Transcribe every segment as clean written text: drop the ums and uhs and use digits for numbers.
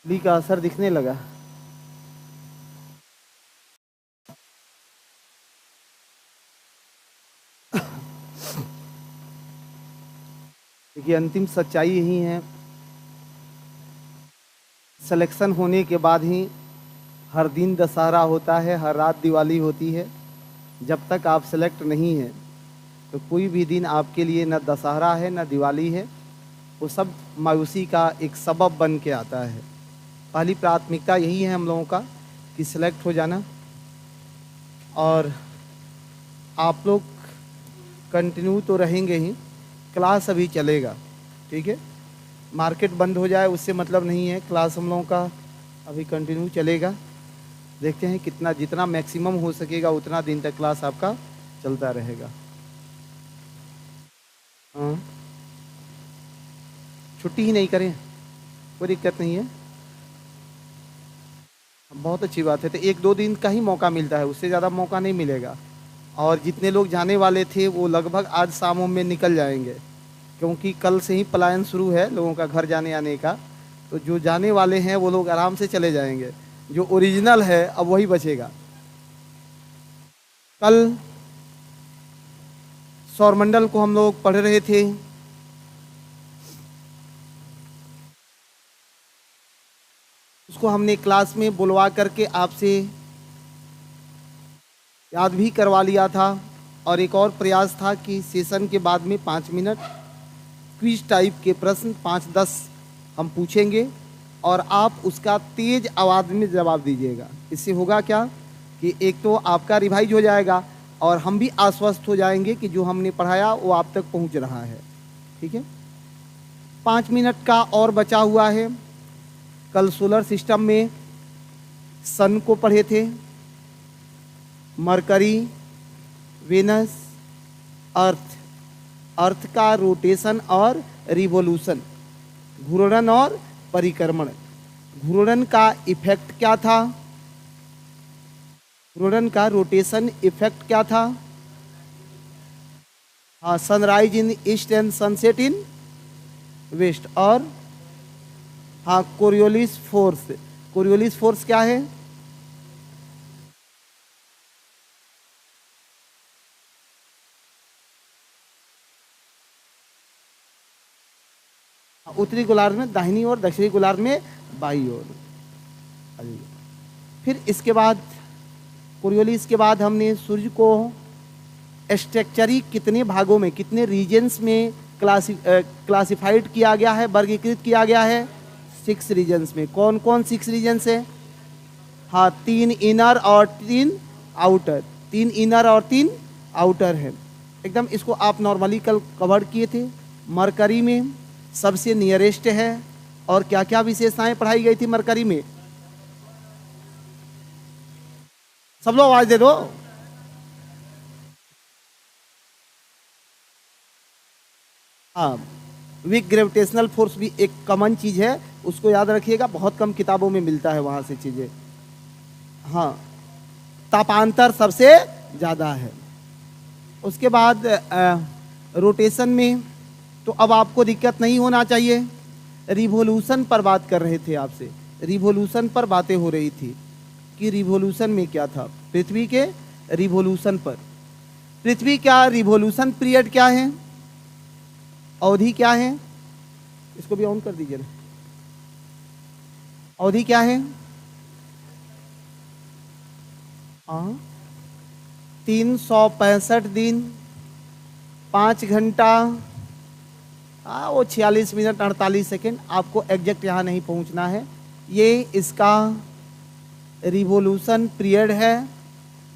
ली का असर दिखने लगा। देखिए अंतिम सच्चाई यही है, सिलेक्शन होने के बाद ही हर दिन दशहरा होता है, हर रात दिवाली होती है। जब तक आप सेलेक्ट नहीं हैं तो कोई भी दिन आपके लिए न दशहरा है न दिवाली है। वो सब मायूसी का एक सबब बन के आता है। पहली प्राथमिकता यही है हम लोगों का कि सिलेक्ट हो जाना, और आप लोग कंटिन्यू तो रहेंगे ही, क्लास अभी चलेगा, ठीक है। मार्केट बंद हो जाए उससे मतलब नहीं है, क्लास हम लोगों का अभी कंटिन्यू चलेगा। देखते हैं कितना, जितना मैक्सिमम हो सकेगा उतना दिन तक क्लास आपका चलता रहेगा। हाँ, छुट्टी ही नहीं करें, कोई दिक्कत नहीं है, बहुत अच्छी बात है। तो एक दो दिन का ही मौका मिलता है, उससे ज़्यादा मौका नहीं मिलेगा। और जितने लोग जाने वाले थे वो लगभग आज शामों में निकल जाएंगे, क्योंकि कल से ही पलायन शुरू है लोगों का घर जाने आने का। तो जो जाने वाले हैं वो लोग आराम से चले जाएंगे, जो ओरिजिनल है अब वही बचेगा। कल सौरमंडल को हम लोग पढ़ रहे थे, उसको हमने क्लास में बुलवा करके आपसे याद भी करवा लिया था। और एक और प्रयास था कि सेशन के बाद में 5 मिनट क्विज टाइप के प्रश्न 5-10 हम पूछेंगे और आप उसका तेज आवाज़ में जवाब दीजिएगा। इससे होगा क्या कि एक तो आपका रिवाइज हो जाएगा और हम भी आश्वस्त हो जाएंगे कि जो हमने पढ़ाया वो आप तक पहुंच रहा है, ठीक है। 5 मिनट का और बचा हुआ है। कल सोलर सिस्टम में सन को पढ़े थे, मरकरी, वेनस, अर्थ, अर्थ का रोटेशन और रिवोल्यूशन, घूर्णन और परिक्रमण। घूर्णन का इफेक्ट क्या था, घूर्णन का रोटेशन इफेक्ट क्या था। हाँ, sunrise in east and sunset in west. और हाँ, कोरियोलिस फोर्स, कोरियोलिस फोर्स क्या है। उत्तरी गोलार्ध में दाहिनी ओर, दक्षिणी गोलार्ध में बाईं ओर। फिर इसके बाद कोरियोलिस के बाद हमने सूर्य को स्ट्रक्चरी कितने भागों में, कितने रीजन्स में क्लासिफाइड किया गया है, वर्गीकृत किया गया है। 6 रीजन्स में। कौन कौन 6 रीजन्स है। हाँ, 3 इनर और 3 आउटर, 3 इनर और 3 आउटर है एकदम। इसको आप नॉर्मली कल कवर किए थे। मरकरी में सबसे नियरेस्ट है, और क्या क्या विशेषताएं पढ़ाई गई थी मरकरी में। सब लोग आवाज दे दो। हाँ, वीक ग्रेविटेशनल फोर्स भी एक कॉमन चीज है, उसको याद रखिएगा, बहुत कम किताबों में मिलता है वहां से चीजें। हाँ, तापांतर सबसे ज्यादा है। उसके बाद रोटेशन में तो अब आपको दिक्कत नहीं होना चाहिए। रिवोल्यूशन पर बात कर रहे थे आपसे, रिवोल्यूशन पर बातें हो रही थी कि रिवोल्यूशन में क्या था, पृथ्वी के रिवोल्यूशन पर। पृथ्वी का रिवोल्यूशन पीरियड क्या है, अवधि क्या है। इसको भी ऑन कर दीजिए ना। अवधि क्या है। 365 दिन, 5 घंटा, वो 46 मिनट 48 सेकेंड। आपको एग्जैक्ट यहाँ नहीं पहुँचना है। ये इसका रिवोल्यूशन पीरियड है,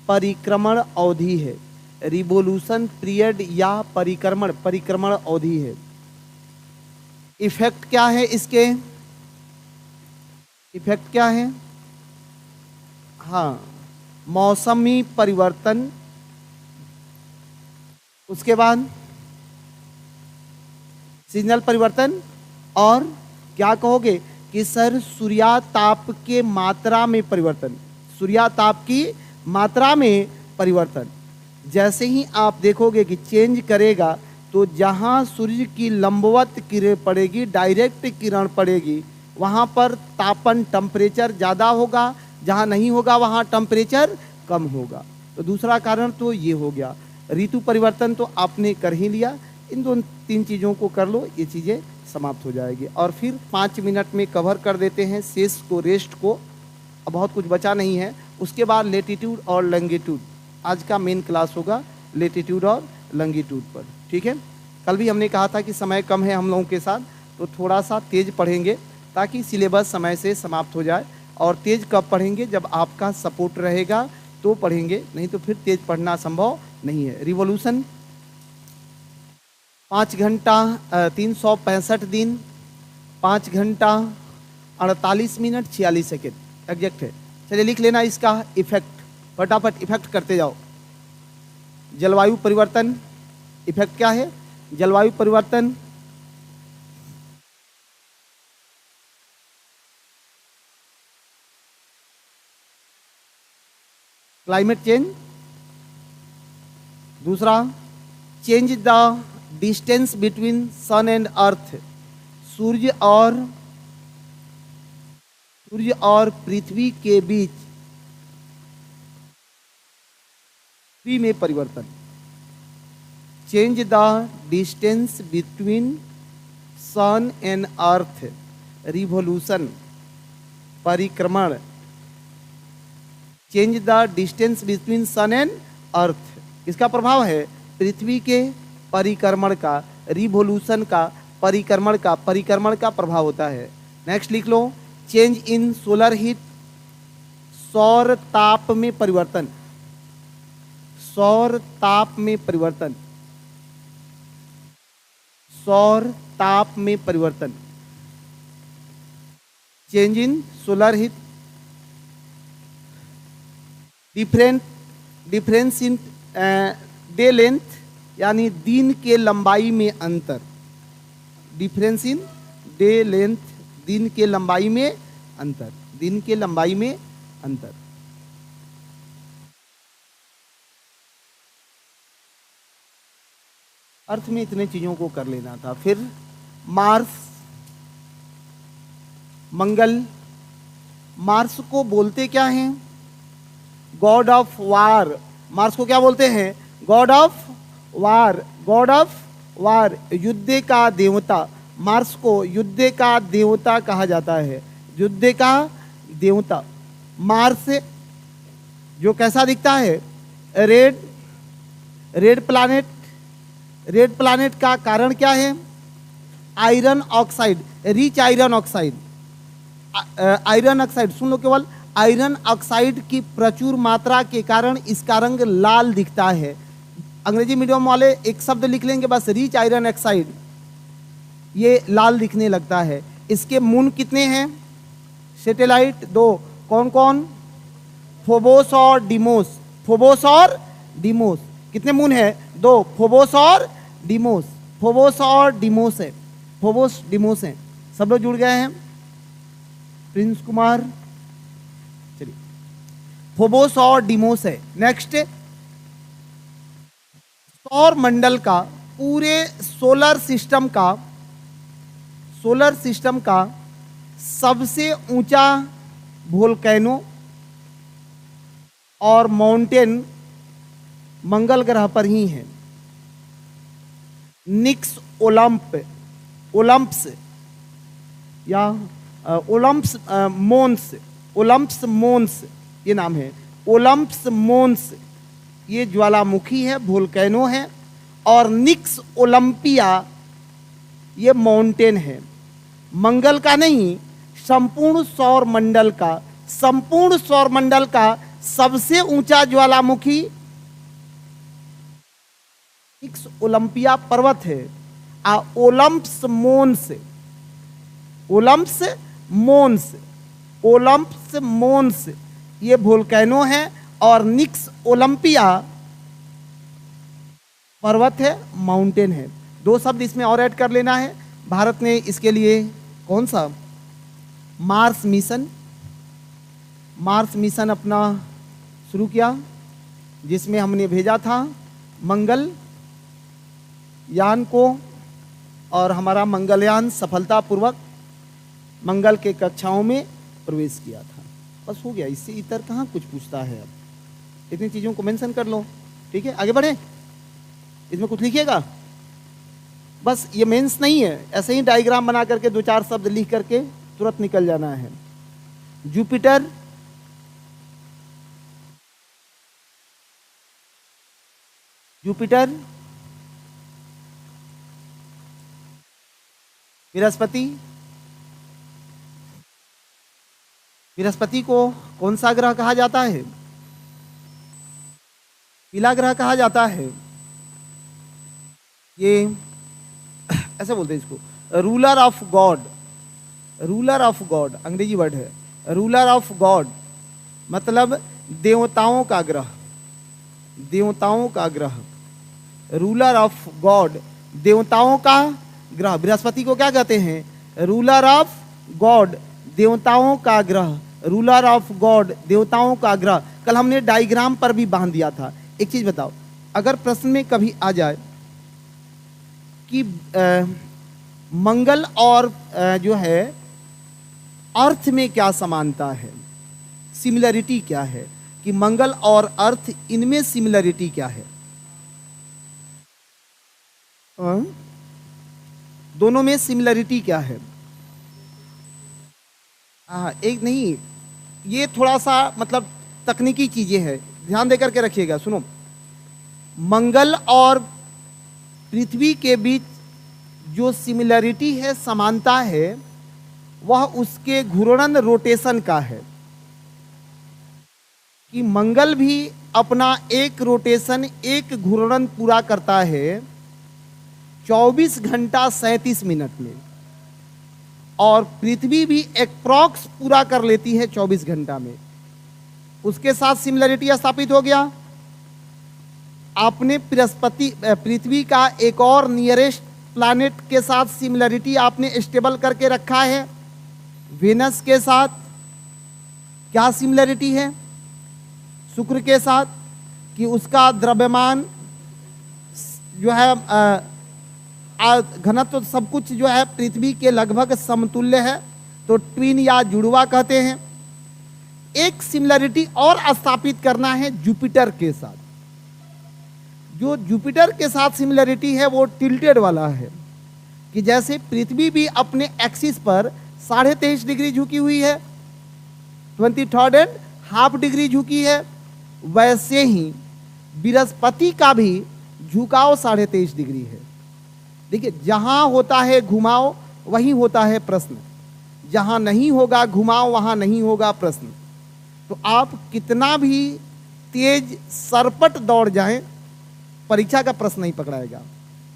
परिक्रमण अवधि है। रिवोल्यूशन पीरियड या परिक्रमण, परिक्रमण अवधि है। इफेक्ट क्या है इसके, इफेक्ट क्या है। हाँ, मौसमी परिवर्तन। उसके बाद सीजनल परिवर्तन। और क्या कहोगे कि सर सूर्याताप के मात्रा में परिवर्तन, सूर्याताप की मात्रा में परिवर्तन। जैसे ही आप देखोगे कि चेंज करेगा तो जहां सूर्य की लंबवत किरण पड़ेगी, डायरेक्ट किरण पड़ेगी, वहाँ पर तापन टेम्परेचर ज़्यादा होगा, जहाँ नहीं होगा वहाँ टेम्परेचर कम होगा। तो दूसरा कारण तो ये हो गया। ऋतु परिवर्तन तो आपने कर ही लिया, इन दो तीन चीज़ों को कर लो, ये चीज़ें समाप्त हो जाएगी। और फिर 5 मिनट में कवर कर देते हैं शेष को, रेस्ट को। अब बहुत कुछ बचा नहीं है। उसके बाद लेटीट्यूड और लॉन्गिट्यूड, आज का मेन क्लास होगा लेटीट्यूड और लॉन्गिट्यूड पर, ठीक है। कल भी हमने कहा था कि समय कम है हम लोगों के साथ, तो थोड़ा सा तेज़ पढ़ेंगे ताकि सिलेबस समय से समाप्त हो जाए। और तेज़ कब पढ़ेंगे, जब आपका सपोर्ट रहेगा तो पढ़ेंगे, नहीं तो फिर तेज़ पढ़ना संभव नहीं है। रिवॉल्यूशन 5 घंटा 365 दिन 5 घंटा 48 मिनट 46 सेकेंड एग्जैक्ट है। चलिए लिख लेना इसका इफेक्ट, फटाफट इफेक्ट करते जाओ। जलवायु परिवर्तन इफेक्ट क्या है? जलवायु परिवर्तन क्लाइमेट चेंज। दूसरा, change the distance between sun and earth, सूर्य और पृथ्वी के बीच पृथ्वी में परिवर्तन। Change the distance between sun and earth, revolution, परिक्रमण। Change the distance between sun and earth, इसका प्रभाव है पृथ्वी के परिक्रमण का, रिवोल्यूशन का, परिक्रमण का प्रभाव होता है। नेक्स्ट लिख लो, चेंज इन सोलर हीट, सौर ताप में परिवर्तन, सौर ताप में परिवर्तन, सौर ताप में परिवर्तन। Change in solar heat, difference in day length, यानी दिन के लंबाई में अंतर। डिफरेंस इन डे लेंथ, दिन के लंबाई में अंतर, दिन के लंबाई में अंतर। अर्थ में इतने चीजों को कर लेना था। फिर मार्स, मंगल। मार्स को बोलते क्या हैं? God of war. मार्स को क्या बोलते हैं? God of war, God of war, युद्ध का देवता। मार्स को युद्ध का देवता कहा जाता है, युद्ध का देवता। मार्स जो कैसा दिखता है? Red planet. रेड प्लैनेट का कारण क्या है? Iron oxide, rich iron oxide. Iron oxide सुन लो, केवल आयरन ऑक्साइड की प्रचुर मात्रा के कारण इसका रंग लाल दिखता है। अंग्रेजी मीडियम वाले एक शब्द लिख लेंगे बस, रिच आयरन ऑक्साइड, ये लाल दिखने लगता है। इसके मून कितने हैं? सैटेलाइट 2, कौन कौन? फोबोस और डिमोस। फोबोस और डिमोस। कितने मून है? 2, फोबोस और डिमोस। फोबोस और डिमोस है, फोबोस डिमोस है। सब लोग जुड़ गए हैं? प्रिंस कुमार, चलिए, फोबोस और डिमोस है। नेक्स्ट, सौर मंडल का, पूरे सोलर सिस्टम का सबसे ऊंचा वोल्केनो और माउंटेन मंगल ग्रह पर ही है। निक्स ओलंप्स या ओलंप्स मोन्स ये नाम है। ओलंप्स मोन्स ये ज्वालामुखी है, वोल्केनो है। और निक्स ओलंपिया ये माउंटेन है। मंगल का नहीं, संपूर्ण सौर मंडल का सबसे ऊंचा ज्वालामुखी निक्स ओलंपिया पर्वत है। ओलंप्स मोन्स ये वोल्केनो है और निक्स ओलंपिया पर्वत है, माउंटेन है। 2 शब्द इसमें और ऐड कर लेना है। भारत ने इसके लिए कौन सा? मार्स मिशन अपना शुरू किया, जिसमें हमने भेजा था मंगल यान को, और हमारा मंगलयान सफलतापूर्वक मंगल के कक्षाओं में प्रवेश किया था। बस हो गया, इससे इतर कहाँ कुछ पूछता है। अब इतनी चीज़ों को मेंशन कर लो, ठीक है। आगे बढ़े, इसमें कुछ लिखिएगा, बस ये मेंस नहीं है, ऐसे ही डायग्राम बना करके 2-4 शब्द लिख करके तुरंत निकल जाना है। जुपिटर, जुपिटर, बृहस्पति, बृहस्पति को कौन सा ग्रह कहा जाता है? पीला ग्रह कहा जाता है। ये ऐसे बोलते हैं इसको, ruler of God, ruler of God अंग्रेजी वर्ड है। रूलर ऑफ गॉड मतलब देवताओं का ग्रह, देवताओं का ग्रह। रूलर ऑफ गॉड, देवताओं का ग्रह। बृहस्पति को क्या कहते हैं? रूलर ऑफ गॉड, देवताओं का ग्रह। रूलर ऑफ गॉड, देवताओं का ग्रह। कल हमने डायग्राम पर भी बांध दिया था। एक चीज बताओ, अगर प्रश्न में कभी आ जाए कि मंगल और जो है अर्थ में क्या समानता है, सिमिलरिटी क्या है, कि मंगल और अर्थ इनमें सिमिलरिटी क्या है? दोनों में सिमिलरिटी क्या है? हाँ, एक नहीं, ये थोड़ा सा मतलब तकनीकी चीजें हैं, ध्यान देकर के रखिएगा। सुनो, मंगल और पृथ्वी के बीच जो सिमिलरिटी है, समानता है, वह उसके घूर्णन रोटेशन का है। कि मंगल भी अपना एक रोटेशन, एक घूर्णन पूरा करता है 24 घंटा 37 मिनट में, और पृथ्वी भी एप्रॉक्स पूरा कर लेती है 24 घंटा में। उसके साथ सिमिलरिटी स्थापित हो गया। आपने पृथ्वी का एक और नियरेस्ट प्लैनेट के साथ सिमिलरिटी आपने स्टेबल करके रखा है, वेनस के साथ। क्या सिमिलरिटी है? शुक्र के साथ, कि उसका द्रव्यमान जो है घनत्व सब कुछ जो है पृथ्वी के लगभग समतुल्य है, तो ट्विन या जुड़वा कहते हैं। एक सिमिलरिटी और स्थापित करना है जुपिटर के साथ। जो जुपिटर के साथ सिमिलरिटी है वो टिल्टेड वाला है, कि जैसे पृथ्वी भी अपने एक्सिस पर 23.5 डिग्री झुकी हुई है, 23.5 डिग्री झुकी है, वैसे ही बृहस्पति का भी झुकाव 23.5 डिग्री है। देखिए, जहां होता है घुमाव वहीं होता है प्रश्न, जहां नहीं होगा घुमाव वहां नहीं होगा प्रश्न। तो आप कितना भी तेज सरपट दौड़ जाएं, परीक्षा का प्रश्न नहीं पकड़ाएगा,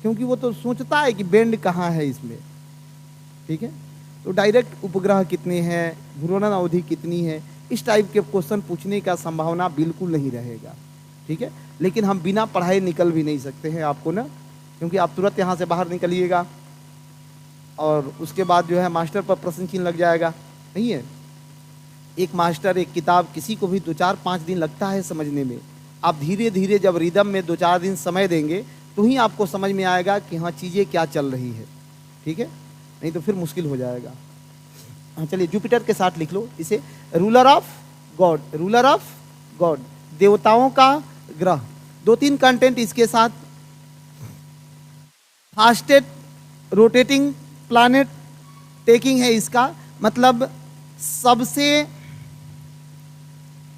क्योंकि वो तो सोचता है कि बेंड कहाँ है इसमें, ठीक है। तो डायरेक्ट उपग्रह कितने हैं, घूर्णन अवधि कितनी है, इस टाइप के क्वेश्चन पूछने का संभावना बिल्कुल नहीं रहेगा, ठीक है। लेकिन हम बिना पढ़ाए निकल भी नहीं सकते हैं आपको ना, क्योंकि आप तुरंत यहाँ से बाहर निकलिएगा और उसके बाद जो है मास्टर पर प्रश्न चिन्ह लग जाएगा, नहीं है। एक मास्टर, एक किताब किसी को भी 2-4-5 दिन लगता है समझने में। आप धीरे धीरे जब रिदम में 2-4 दिन समय देंगे तो ही आपको समझ में आएगा कि हाँ चीज़ें क्या चल रही है, ठीक है, नहीं तो फिर मुश्किल हो जाएगा। हाँ चलिए, जुपिटर के साथ लिख लो इसे, ruler of God, ruler of God, देवताओं का ग्रह। 2-3 कंटेंट इसके साथ। फास्टेस्ट रोटेटिंग प्लैनेट टेकिंग है इसका मतलब सबसे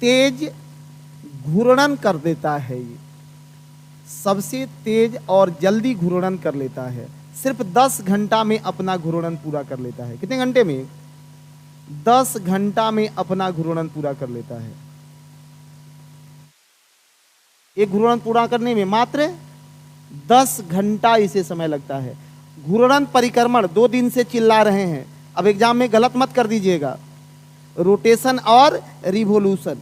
तेज घूर्णन कर देता है, ये सबसे तेज और जल्दी घूर्णन कर लेता है। सिर्फ 10 घंटा में अपना घूर्णन पूरा कर लेता है। कितने घंटे में? 10 घंटा में अपना घूर्णन पूरा कर लेता है। एक घूर्णन पूरा करने में मात्र 10 घंटा इसे समय लगता है। घूर्णन परिक्रमण 2 दिन से चिल्ला रहे हैं, अब एग्जाम में गलत मत कर दीजिएगा, रोटेशन और रिवोल्यूशन,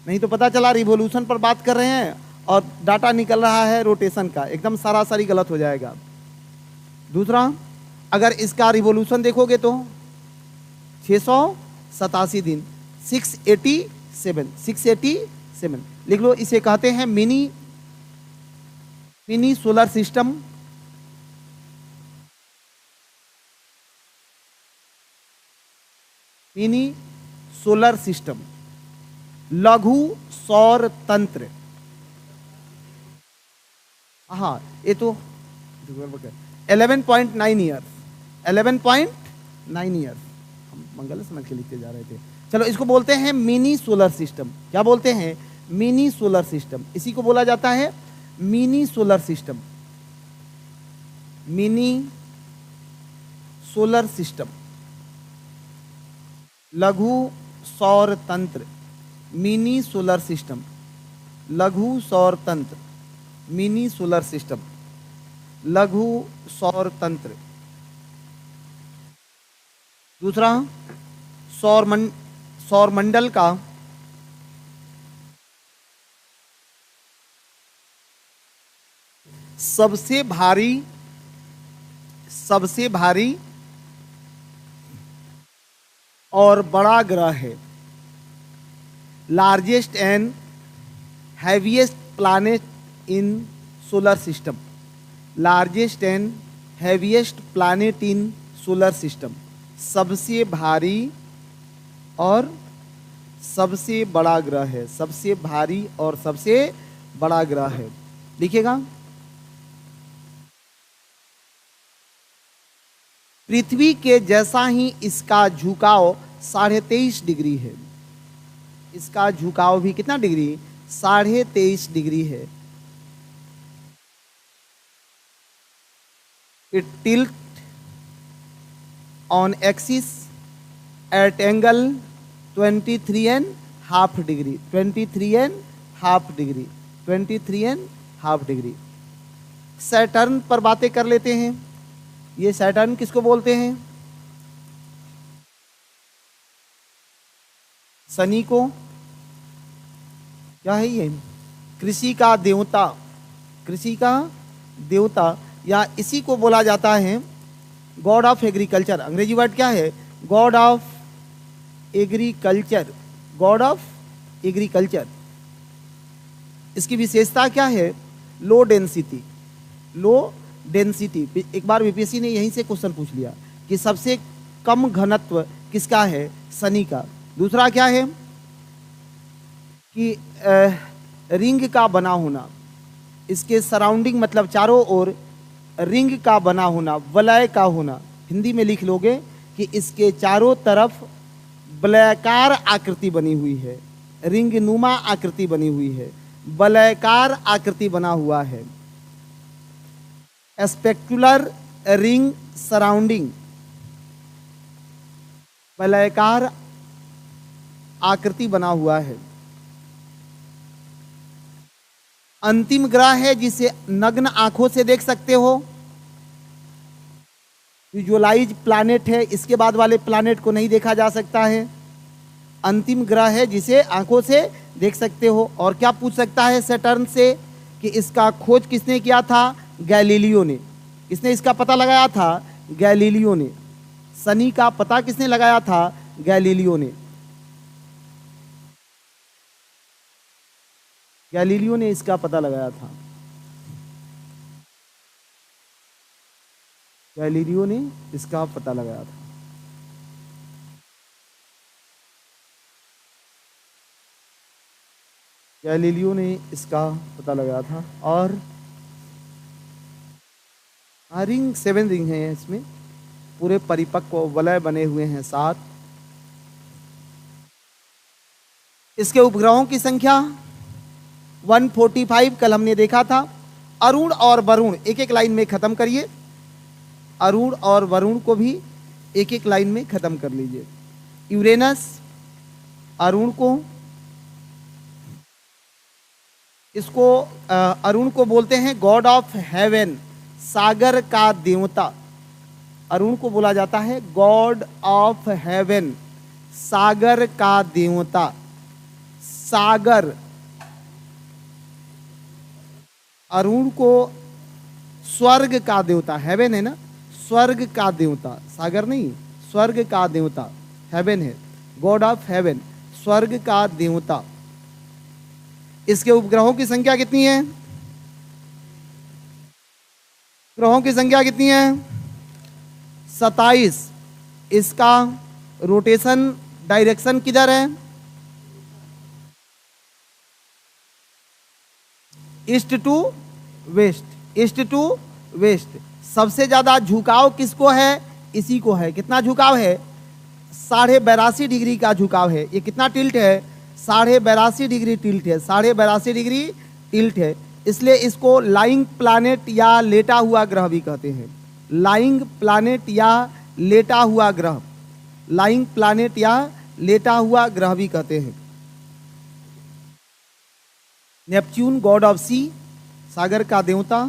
नहीं तो पता चला रिवोल्यूशन पर बात कर रहे हैं और डाटा निकल रहा है रोटेशन का, एकदम सरासरी गलत हो जाएगा। दूसरा, अगर इसका रिवोल्यूशन देखोगे तो 687 दिन, 687 लिख लो। इसे कहते हैं mini solar system. Mini solar system, लघु सौर तंत्र। हाँ, ये तो 11.9 ईयर्स, 11.9 ईयर्स हम मंगल समझ के लिखते जा रहे थे। चलो, इसको बोलते हैं मिनी सोलर सिस्टम। क्या बोलते हैं? Mini solar system. इसी को बोला जाता है mini solar system, mini solar system, लघु सौर तंत्र, मिनी सोलर सिस्टम, लघु सौर तंत्र, मिनी सोलर सिस्टम, लघु सौर तंत्र। दूसरा, सौरमंडल का सबसे भारी और बड़ा ग्रह है, largest and heaviest planet in solar system, largest and heaviest planet in solar system. सबसे भारी और सबसे बड़ा ग्रह है, सबसे भारी और सबसे बड़ा ग्रह है। लिखिएगा, पृथ्वी के जैसा ही इसका झुकाव 23.5 डिग्री है। इसका झुकाव भी कितना डिग्री? 23.5 डिग्री है। It tilt on axis at angle 23.5 degree, 23.5 degree, 23.5 degree. Saturn पर बातें कर लेते हैं। ये सैटर्न किसको बोलते हैं? शनि को। क्या है ये? कृषि का देवता, कृषि का देवता, या इसी को बोला जाता है गॉड ऑफ एग्रीकल्चर। अंग्रेजी वर्ड क्या है? God of agriculture, God of agriculture. इसकी विशेषता क्या है? Low density, low density. एक बार बीपीएससी ने यहीं से क्वेश्चन पूछ लिया कि सबसे कम घनत्व किसका है? शनि का। दूसरा क्या है कि रिंग का बना होना, इसके सराउंडिंग मतलब चारों ओर रिंग का बना होना, वलय का होना। हिंदी में लिख लोगे कि इसके चारों तरफ वलयाकार आकृति बनी हुई है, रिंग नुमा आकृति बनी हुई है, वलयाकार आकृति बना हुआ है। स्पेक्युलर रिंग सराउंडिंग, वलयाकार आकृति बना हुआ है। अंतिम ग्रह है जिसे नग्न आंखों से देख सकते हो, विजुअलाइज प्लैनेट है, इसके बाद वाले प्लैनेट को नहीं देखा जा सकता है। अंतिम ग्रह है जिसे आंखों से देख सकते हो। और क्या पूछ सकता है सैटर्न से कि इसका खोज किसने किया था? गैलीलियो ने। किसने इसका पता लगाया था? गैलीलियो ने। शनि का पता किसने लगाया था? गैलीलियो ने। गैलीलियो ने इसका पता लगाया था, गैलीलियो ने इसका पता लगाया था। गैलीलियो ने इसका पता लगाया था। और रिंग 7 रिंग है, इसमें पूरे परिपक्व वलय बने हुए हैं 7। इसके उपग्रहों की संख्या 145 कल हमने देखा था। अरुण और वरुण एक एक लाइन में खत्म करिए, अरुण और वरुण को भी एक एक लाइन में खत्म कर लीजिए। यूरेनस अरुण को, इसको अरुण को बोलते हैं गॉड ऑफ हेवन, सागर का देवता। अरुण को बोला जाता है गॉड ऑफ हेवन, सागर का देवता। सागर, अरुण को स्वर्ग का देवता, हेवन है ना, स्वर्ग का देवता, सागर नहीं, स्वर्ग का देवता, हेवन है, गॉड ऑफ हेवन, स्वर्ग का देवता। इसके उपग्रहों की संख्या कितनी है? ग्रहों की संख्या कितनी है? 27। इसका रोटेशन डायरेक्शन किधर है? East to west, east to west. सबसे ज्यादा झुकाव किसको है? इसी को है। कितना झुकाव है? 82.5 डिग्री का झुकाव है। ये कितना टिल्ट है? 82.5 डिग्री टिल्ट है, 82.5 डिग्री टिल्ट है। इसलिए इसको लाइंग प्लैनेट या लेटा हुआ ग्रह भी कहते हैं। लाइंग प्लैनेट या लेटा हुआ ग्रह, लाइंग प्लैनेट या लेटा हुआ ग्रह भी कहते हैं। नेपच्यून गॉड ऑफ सी, सागर का देवता।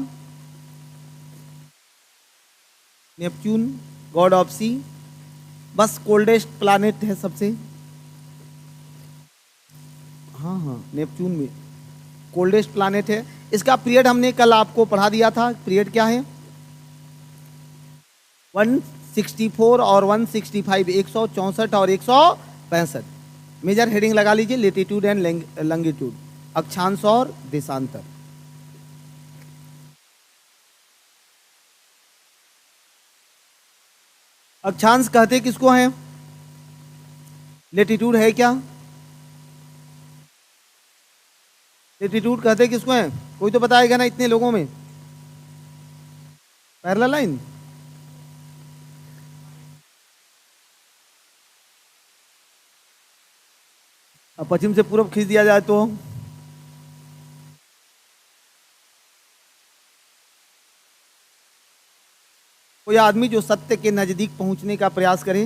नेपच्यून गॉड ऑफ सी, बस कोल्डेस्ट प्लैनेट है सबसे। हाँ हाँ, नेपच्यून में कोल्डेस्ट प्लैनेट है। इसका पीरियड हमने कल आपको पढ़ा दिया था। पीरियड क्या है? 164 और 165, 164 और 165। मेजर हेडिंग लगा लीजिए, लेटीट्यूड एंड लॉन्गिट्यूड, अक्षांश और देशांतर। अक्षांश कहते किसको हैं? लेटीट्यूड है क्या? लेटीट्यूड कहते किसको हैं? कोई तो बताएगा ना इतने लोगों में। Parallel line. अब पश्चिम से पूर्व खींच दिया जाए तो कोई आदमी जो सत्य के नजदीक पहुंचने का प्रयास करे।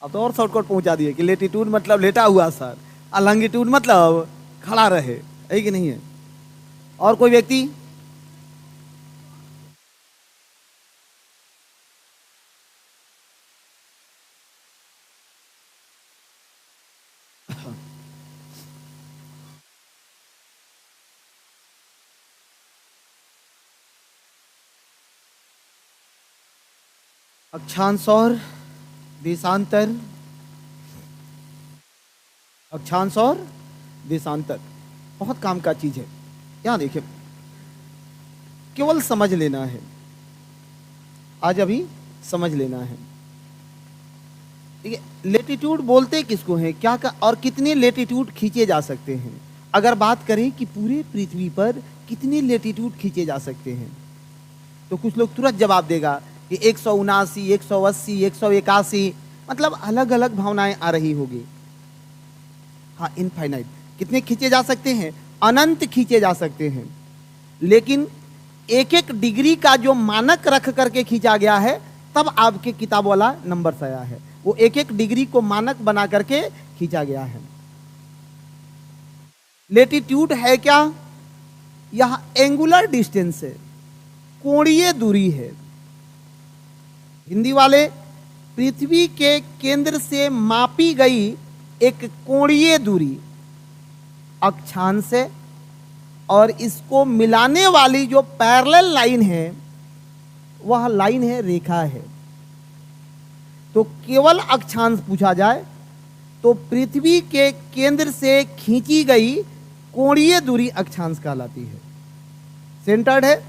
अब तो और शॉर्टकट पहुंचा दिए कि लेटीट्यूड मतलब लेटा हुआ सर, और लॉन्गिट्यूड मतलब खड़ा रहे, है कि नहीं है? और कोई व्यक्ति? अक्षांश और देशांतर, अक्षांश और देशांतर बहुत काम का चीज है। यहां देखिए, केवल समझ लेना है, आज अभी समझ लेना है। ठीक है, लेटीट्यूड बोलते किसको हैं, क्या का और कितने लेटीट्यूड खींचे जा सकते हैं? अगर बात करें कि पूरे पृथ्वी पर कितने लेटीट्यूड खींचे जा सकते हैं, तो कुछ लोग तुरंत जवाब देगा कि 179, 180, 181, मतलब अलग अलग भावनाएं आ रही होगी। हाँ, इनफाइनाइट कितने खींचे जा सकते हैं? अनंत खींचे जा सकते हैं। लेकिन एक एक डिग्री का जो मानक रख करके खींचा गया है, तब आपके किताब वाला नंबर से आया है। वो एक एक डिग्री को मानक बना करके खींचा गया है। लेटीट्यूड है क्या? यह एंगुलर डिस्टेंस है, कोणीय दूरी है। हिंदी वाले, पृथ्वी के केंद्र से मापी गई एक कोणीय दूरी अक्षांश है, और इसको मिलाने वाली जो पैरेलल लाइन है वह लाइन है, रेखा है। तो केवल अक्षांश पूछा जाए तो पृथ्वी के केंद्र से खींची गई कोणीय दूरी अक्षांश कहलाती है। सेंटर्ड है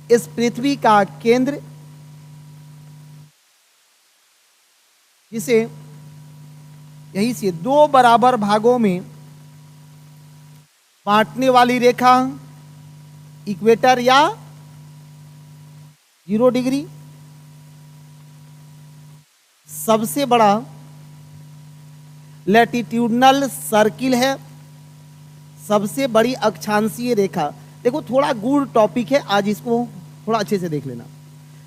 इस पृथ्वी का केंद्र, जिसे यहीं से दो बराबर भागों में बांटने वाली रेखा इक्वेटर या 0 डिग्री, सबसे बड़ा लैटिट्यूडनल सर्किल है, सबसे बड़ी अक्षांशीय रेखा। देखो थोड़ा गूढ़ टॉपिक है, आज इसको थोड़ा अच्छे से देख लेना।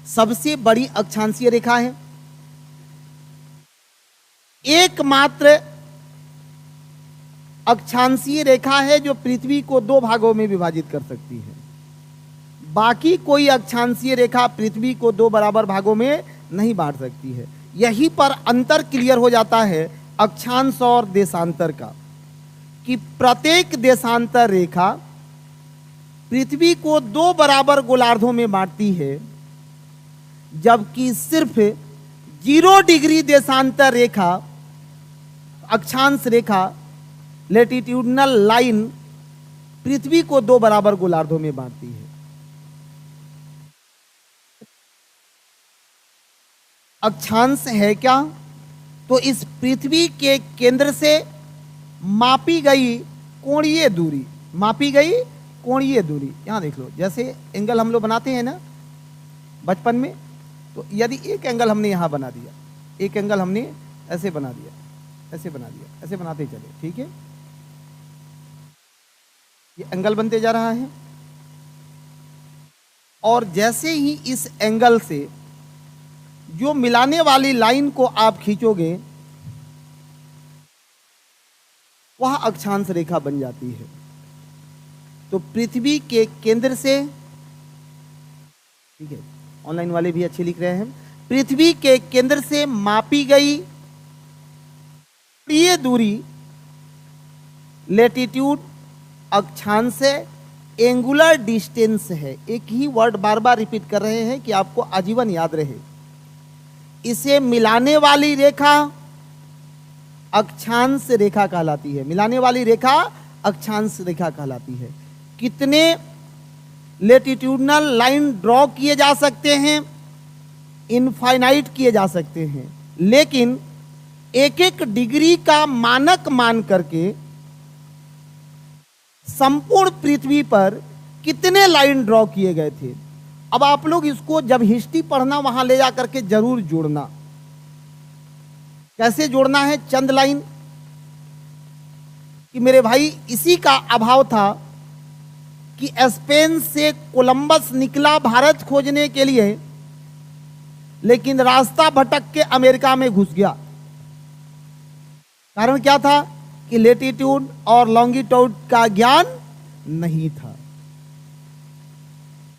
सबसे बड़ी अक्षांशीय रेखा है, एकमात्र अक्षांशीय रेखा है जो पृथ्वी को दो भागों में विभाजित कर सकती है। बाकी कोई अक्षांशीय रेखा पृथ्वी को दो बराबर भागों में नहीं बांट सकती है। यहीं पर अंतर क्लियर हो जाता है अक्षांश और देशांतर का, कि प्रत्येक देशांतर रेखा पृथ्वी को दो बराबर गोलार्धों में बांटती है, जबकि सिर्फ 0 डिग्री देशांतर रेखा, अक्षांश रेखा, लैटिट्यूडनल लाइन पृथ्वी को दो बराबर गोलार्धों में बांटती है। अक्षांश है क्या? तो इस पृथ्वी के केंद्र से मापी गई कोणीय दूरी, मापी गई कोणीय दूरी, यहां देख लो, जैसे एंगल हम लोग बनाते हैं ना बचपन में, तो यदि एक एंगल हमने यहां बना दिया, एक एंगल हमने ऐसे बना दिया, ऐसे बना दिया, ऐसे बनाते चले, ठीक है, ये एंगल बनते जा रहा है। और जैसे ही इस एंगल से जो मिलाने वाली लाइन को आप खींचोगे वह अक्षांश रेखा बन जाती है। तो पृथ्वी के केंद्र से, ठीक है, ऑनलाइन वाले भी अच्छे लिख रहे हैं, पृथ्वी के केंद्र से मापी गई ये दूरी लेटीट्यूड अक्षांश है, एंगुलर डिस्टेंस है। एक ही वर्ड बार बार रिपीट कर रहे हैं कि आपको आजीवन याद रहे। इसे मिलाने वाली रेखा अक्षांश रेखा कहलाती है, मिलाने वाली रेखा अक्षांश रेखा कहलाती है। कितने लेटिट्यूडनल लाइन ड्रॉ किए जा सकते हैं? इनफाइनाइट किए जा सकते हैं, लेकिन एक एक डिग्री का मानक मान करके संपूर्ण पृथ्वी पर कितने लाइन ड्रॉ किए गए थे। अब आप लोग इसको जब हिस्ट्री पढ़ना वहां ले जाकर के जरूर जोड़ना। कैसे जोड़ना है? चंद लाइन कि मेरे भाई इसी का अभाव था कि स्पेन से कोलंबस निकला भारत खोजने के लिए, लेकिन रास्ता भटक के अमेरिका में घुस गया। कारण क्या था? कि लेटीट्यूड और लॉन्गिट्यूड का ज्ञान नहीं था।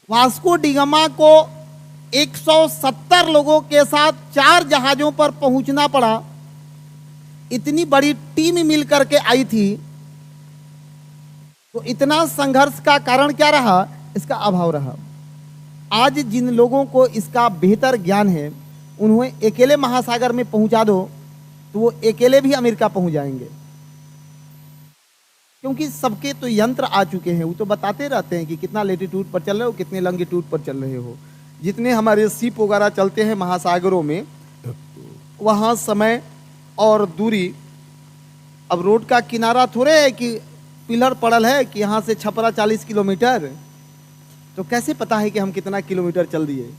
वास्को डिगामा को 170 लोगों के साथ 4 जहाजों पर पहुंचना पड़ा। इतनी बड़ी टीम मिल करके आई थी, तो इतना संघर्ष का कारण क्या रहा? इसका अभाव रहा। आज जिन लोगों को इसका बेहतर ज्ञान है, उन्हें अकेले महासागर में पहुंचा दो तो वो अकेले भी अमेरिका पहुंच जाएंगे, क्योंकि सबके तो यंत्र आ चुके हैं। वो तो बताते रहते हैं कि कितना लेटीट्यूड पर चल रहे हो, कितने लॉन्गिट्यूड पर चल रहे हो। जितने हमारे शिप वगैरह चलते हैं महासागरों में, वहाँ समय और दूरी, अब रोड का किनारा थोड़े है कि पिलर पड़ल है कि यहाँ से छपरा 40 किलोमीटर, तो कैसे पता है कि हम कितना किलोमीटर चल दिए?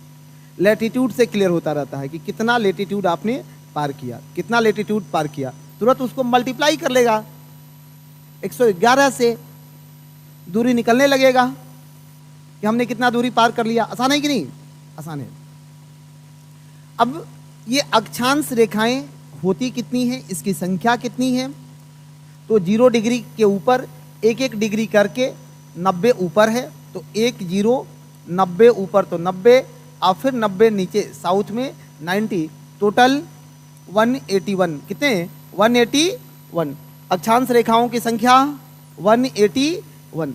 लेटीट्यूड से क्लियर होता रहता है कि कितना लेटीट्यूड आपने पार किया, कितना लेटीट्यूड पार किया। तुरंत उसको मल्टीप्लाई कर लेगा 111 से, दूरी निकलने लगेगा कि हमने कितना दूरी पार कर लिया। आसान है कि नहीं? आसान है। अब ये अक्षांश रेखाएं होती कितनी है, इसकी संख्या कितनी है? तो 0 डिग्री के ऊपर एक एक डिग्री करके 90 ऊपर है, तो 1 0 90 ऊपर तो 90, और फिर 90 नीचे साउथ में 90, टोटल 181। कितने? 181 अक्षांश रेखाओं की संख्या 181।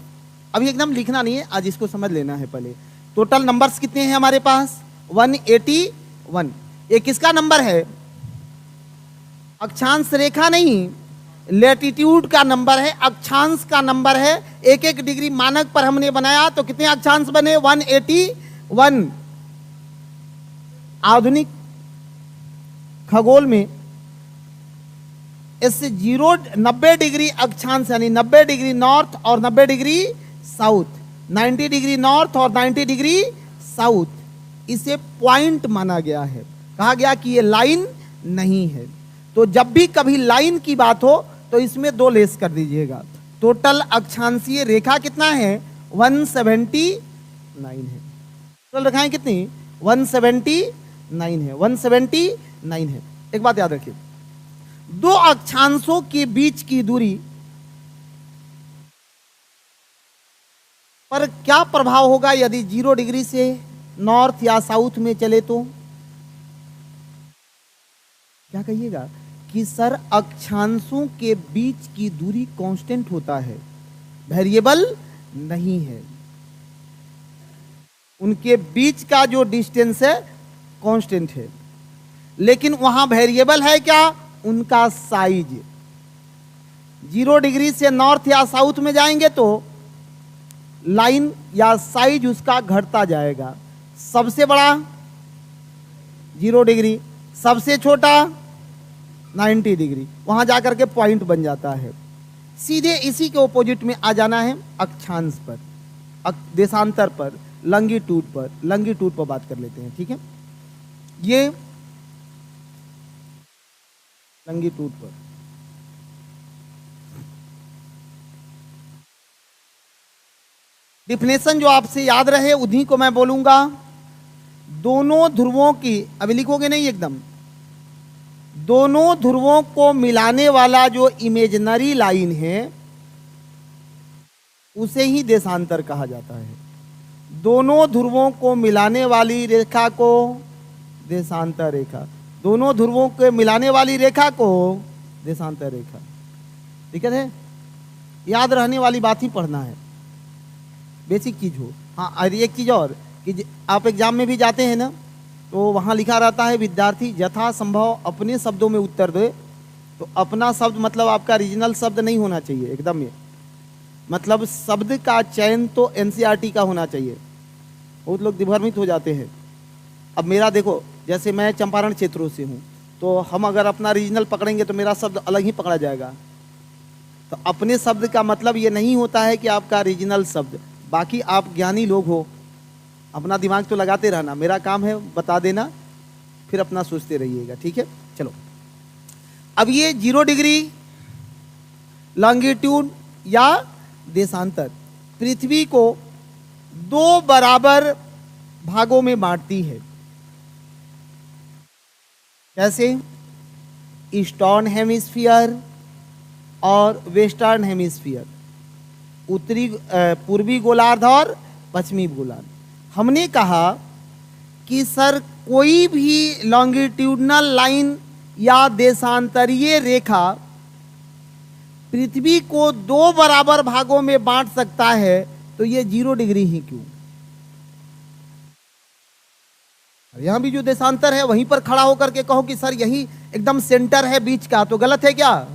अभी एकदम लिखना नहीं है, आज इसको समझ लेना है पहले। टोटल नंबर्स कितने हैं हमारे पास? 181। ये किसका नंबर है? अक्षांश रेखा नहीं, लेटीट्यूड का नंबर है, अक्षांश का नंबर है। एक एक डिग्री मानक पर हमने बनाया तो कितने अक्षांश बने? 181। आधुनिक खगोल में इससे 90 डिग्री अक्षांश, यानी 90 डिग्री नॉर्थ और 90 डिग्री साउथ, 90 डिग्री नॉर्थ और 90 डिग्री साउथ, इसे पॉइंट माना गया है। कहा गया कि ये लाइन नहीं है। तो जब भी कभी लाइन की बात हो तो इसमें 2 लेस कर दीजिएगा। टोटल अक्षांशीय रेखा कितना है? 179 है। टोटल रेखाएं कितनी? 179 है। 179 है। एक बात याद रखिए, 2 अक्षांशों के बीच की दूरी पर क्या प्रभाव होगा यदि 0 डिग्री से नॉर्थ या साउथ में चले तो? क्या कहिएगा कि सर अक्षांशों के बीच की दूरी कांस्टेंट होता है, वेरिएबल नहीं है। उनके बीच का जो डिस्टेंस है कांस्टेंट है, लेकिन वहां वेरिएबल है क्या? उनका साइज। 0 डिग्री से नॉर्थ या साउथ में जाएंगे तो लाइन या साइज उसका घटता जाएगा। सबसे बड़ा 0 डिग्री, सबसे छोटा 90 डिग्री, वहां जाकर के पॉइंट बन जाता है। सीधे इसी के ऑपोजिट में आ जाना है अक्षांश पर, देशांतर पर, लंगीट्यूड पर। लंगीट्यूड पर बात कर लेते हैं, ठीक है। ये लंगीट्यूड पर डिफिनेशन जो आपसे याद रहे उन्हीं को मैं बोलूंगा। दोनों ध्रुवों की, अभी लिखोगे नहीं एकदम, दोनों ध्रुवों को मिलाने वाला जो इमेजिनरी लाइन है उसे ही देशांतर कहा जाता है। दोनों ध्रुवों को मिलाने वाली रेखा को देशांतर रेखा, दोनों ध्रुवों को मिलाने वाली रेखा को देशांतर रेखा। ठीक है, याद रहने वाली बात ही पढ़ना है, बेसिक चीज हो। हाँ, और एक चीज और कि आप एग्जाम में भी जाते हैं ना, तो वहाँ लिखा रहता है विद्यार्थी यथा संभव अपने शब्दों में उत्तर दे। तो अपना शब्द मतलब आपका रीजनल शब्द नहीं होना चाहिए एकदम, ये मतलब शब्द का चयन तो एनसीईआरटी का होना चाहिए। बहुत लोग दिग्भ्रमित हो जाते हैं। अब मेरा देखो, जैसे मैं चंपारण क्षेत्रों से हूँ, तो हम अगर अपना रीजनल पकड़ेंगे तो मेरा शब्द अलग ही पकड़ा जाएगा। तो अपने शब्द का मतलब ये नहीं होता है कि आपका रीजनल शब्द। बाकी आप ज्ञानी लोग हो, अपना दिमाग तो लगाते रहना, मेरा काम है बता देना, फिर अपना सोचते रहिएगा, ठीक है। चलो, अब ये 0 डिग्री लॉन्गिट्यूड या देशांतर पृथ्वी को 2 बराबर भागों में बांटती है। कैसे? ईस्टर्न हेमिस्फीयर और वेस्टर्न हेमिस्फीयर, उत्तरी पूर्वी गोलार्ध और पश्चिमी गोलार्ध। हमने कहा कि सर कोई भी लॉन्गिट्यूडनल लाइन या देशांतरीय रेखा पृथ्वी को 2 बराबर भागों में बांट सकता है, तो ये 0 डिग्री ही क्यों? यहां भी जो देशांतर है वहीं पर खड़ा होकर के कहो कि सर यही एकदम सेंटर है बीच का, तो गलत है क्या?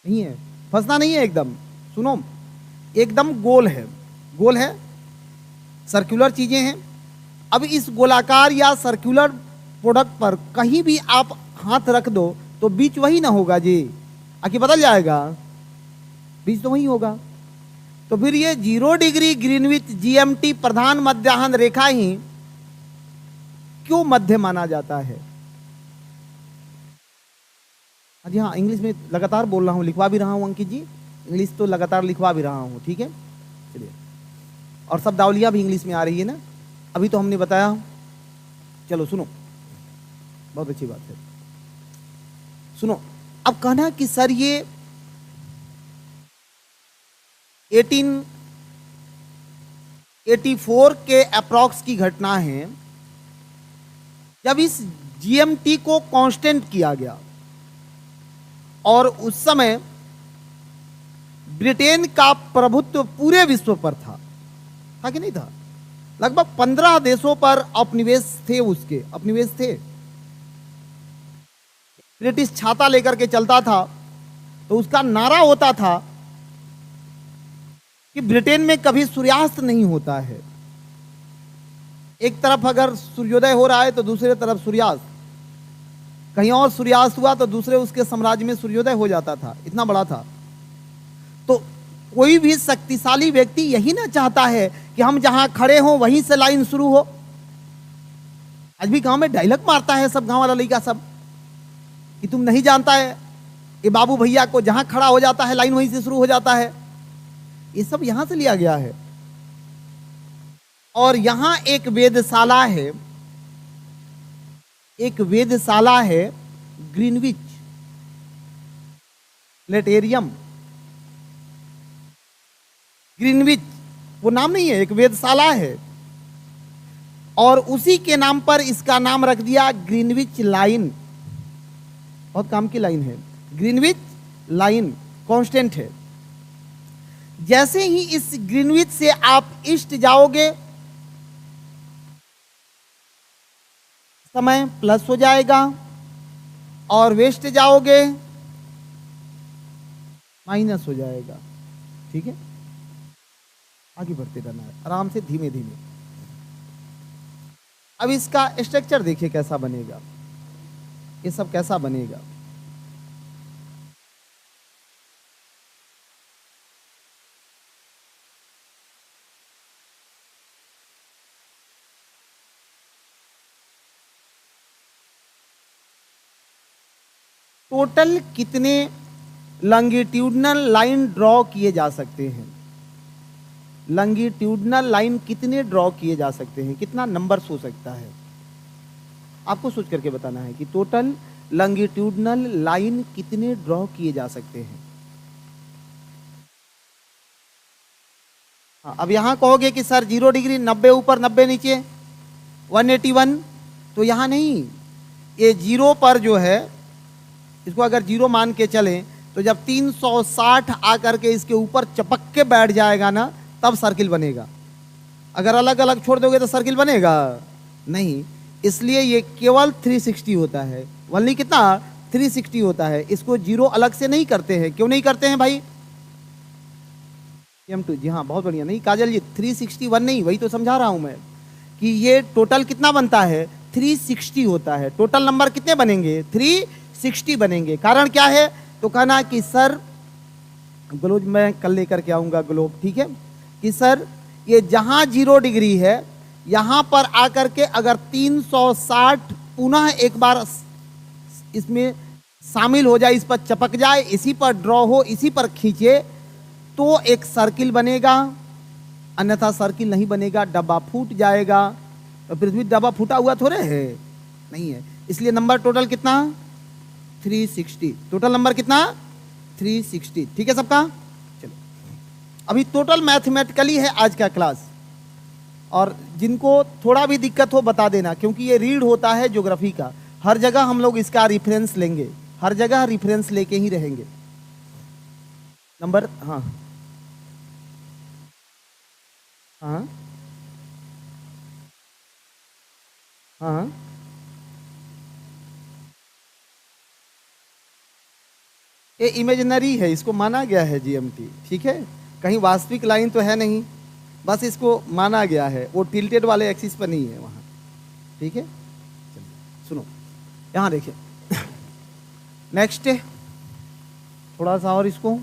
नहीं है, फंसना नहीं है एकदम। सुनो, एकदम गोल है, गोल है, सर्कुलर चीजें हैं। अब इस गोलाकार या सर्कुलर प्रोडक्ट पर कहीं भी आप हाथ रख दो तो बीच वही ना होगा जी, आखिर बदल जाएगा, बीच तो वही होगा। तो फिर ये 0 डिग्री ग्रीनविच जीएमटी प्रधान मध्याह्न रेखा ही क्यों मध्य माना जाता है? जी हाँ, इंग्लिश में लगातार बोल रहा हूँ, लिखवा भी रहा हूँ अंकित जी, इंग्लिश तो लगातार लिखवा भी रहा हूँ, ठीक है। चलिए, और शब्दावलियां भी इंग्लिश में आ रही है ना, अभी तो हमने बताया। चलो सुनो, बहुत अच्छी बात है, सुनो। अब कहना कि सर ये 1884 के अप्रॉक्स की घटना है, जब इस जीएमटी को कांस्टेंट किया गया और उस समय ब्रिटेन का प्रभुत्व पूरे विश्व पर था कि नहीं था? लगभग 15 देशों पर उपनिवेश थे, उसके उपनिवेश थे। ब्रिटिश छाता लेकर के चलता था, तो उसका नारा होता था कि ब्रिटेन में कभी सूर्यास्त नहीं होता है। एक तरफ अगर सूर्योदय हो रहा है तो दूसरे तरफ सूर्यास्त, कहीं और सूर्यास्त हुआ तो दूसरे उसके साम्राज्य में सूर्योदय हो जाता था, इतना बड़ा था। तो कोई भी शक्तिशाली व्यक्ति यही ना चाहता है कि हम जहां खड़े हों वहीं से लाइन शुरू हो। आज भी गांव में डायलॉग मारता है सब गांव वाला लड़का सब कि तुम नहीं जानता है, ये बाबू भैया को जहां खड़ा हो जाता है लाइन वहीं से शुरू हो जाता है। ये सब यहां से लिया गया है। और यहां एक वेधशाला है, एक वेधशाला है ग्रीनविच प्लेनेटेरियम। ग्रीनविच वो नाम नहीं है, एक वेधशाला है, और उसी के नाम पर इसका नाम रख दिया ग्रीनविच लाइन। बहुत काम की लाइन है, ग्रीनविच लाइन कांस्टेंट है। जैसे ही इस ग्रीनविच से आप ईस्ट जाओगे, समय प्लस हो जाएगा, और वेस्ट जाओगे माइनस हो जाएगा, ठीक है। आगे बढ़ते रहना है आराम से, धीमे धीमे। अब इसका स्ट्रक्चर देखिए कैसा बनेगा, ये सब कैसा बनेगा। टोटल कितने लॉन्गिट्यूडनल लाइन ड्रॉ किए जा सकते हैं? लॉन्गिट्यूडनल लाइन कितने ड्रॉ किए जा सकते हैं, कितना नंबर्स हो सकता है? आपको सोच करके बताना है कि टोटल लॉन्गिट्यूडनल लाइन कितने ड्रॉ किए जा सकते हैं। हाँ, अब यहां कहोगे कि सर 0 डिग्री, 90 ऊपर 90 नीचे 181, तो यहां नहीं, ये 0 पर जो है इसको अगर 0 मान के चलें तो जब 360 आकर के इसके ऊपर चपक के बैठ जाएगा ना, तब सर्किल बनेगा। अगर अलग अलग छोड़ दोगे तो सर्किल बनेगा नहीं, इसलिए ये केवल 360 होता है। ओनली कितना? 360 होता है। इसको 0 अलग से नहीं करते हैं। क्यों नहीं करते हैं भाई? M2 जी हाँ, बहुत बढ़िया। नहीं काजल जी, 361 नहीं, वही तो समझा रहा हूं मैं कि ये टोटल कितना बनता है, 360 होता है। टोटल नंबर कितने बनेंगे? 360 बनेंगे। कारण क्या है? तो कहना कि सर ग्लोब मैं कल लेकर के आऊंगा ग्लोब, ठीक है, कि सर ये जहां 0 डिग्री है यहां पर आकर के अगर 360 पुनः एक बार इसमें शामिल हो जाए, इस पर चपक जाए, इसी पर ड्रॉ हो, इसी पर खींचे, तो एक सर्किल बनेगा, अन्यथा सर्किल नहीं बनेगा, डब्बा फूट जाएगा। तो पृथ्वी डब्बा फूटा हुआ थोड़े है, नहीं है। इसलिए नंबर टोटल कितना? 360। टोटल नंबर कितना? 360। ठीक है सबका? चलो, अभी टोटल मैथमेटिकली है आज का क्लास, और जिनको थोड़ा भी दिक्कत हो बता देना, क्योंकि ये रीड होता है ज्योग्राफी का। हर जगह हम लोग इसका रिफरेंस लेंगे, हर जगह रिफरेंस लेके ही रहेंगे। नंबर हाँ हाँ हाँ, ये इमेजिनरी है, इसको माना गया है जीएमटी, ठीक है, कहीं वास्तविक लाइन तो है नहीं, बस इसको माना गया है। वो टिल्टेड वाले एक्सिस पर नहीं है वहाँ, ठीक है। चलिए सुनो, यहाँ देखिए नेक्स्ट थोड़ा सा और इसको,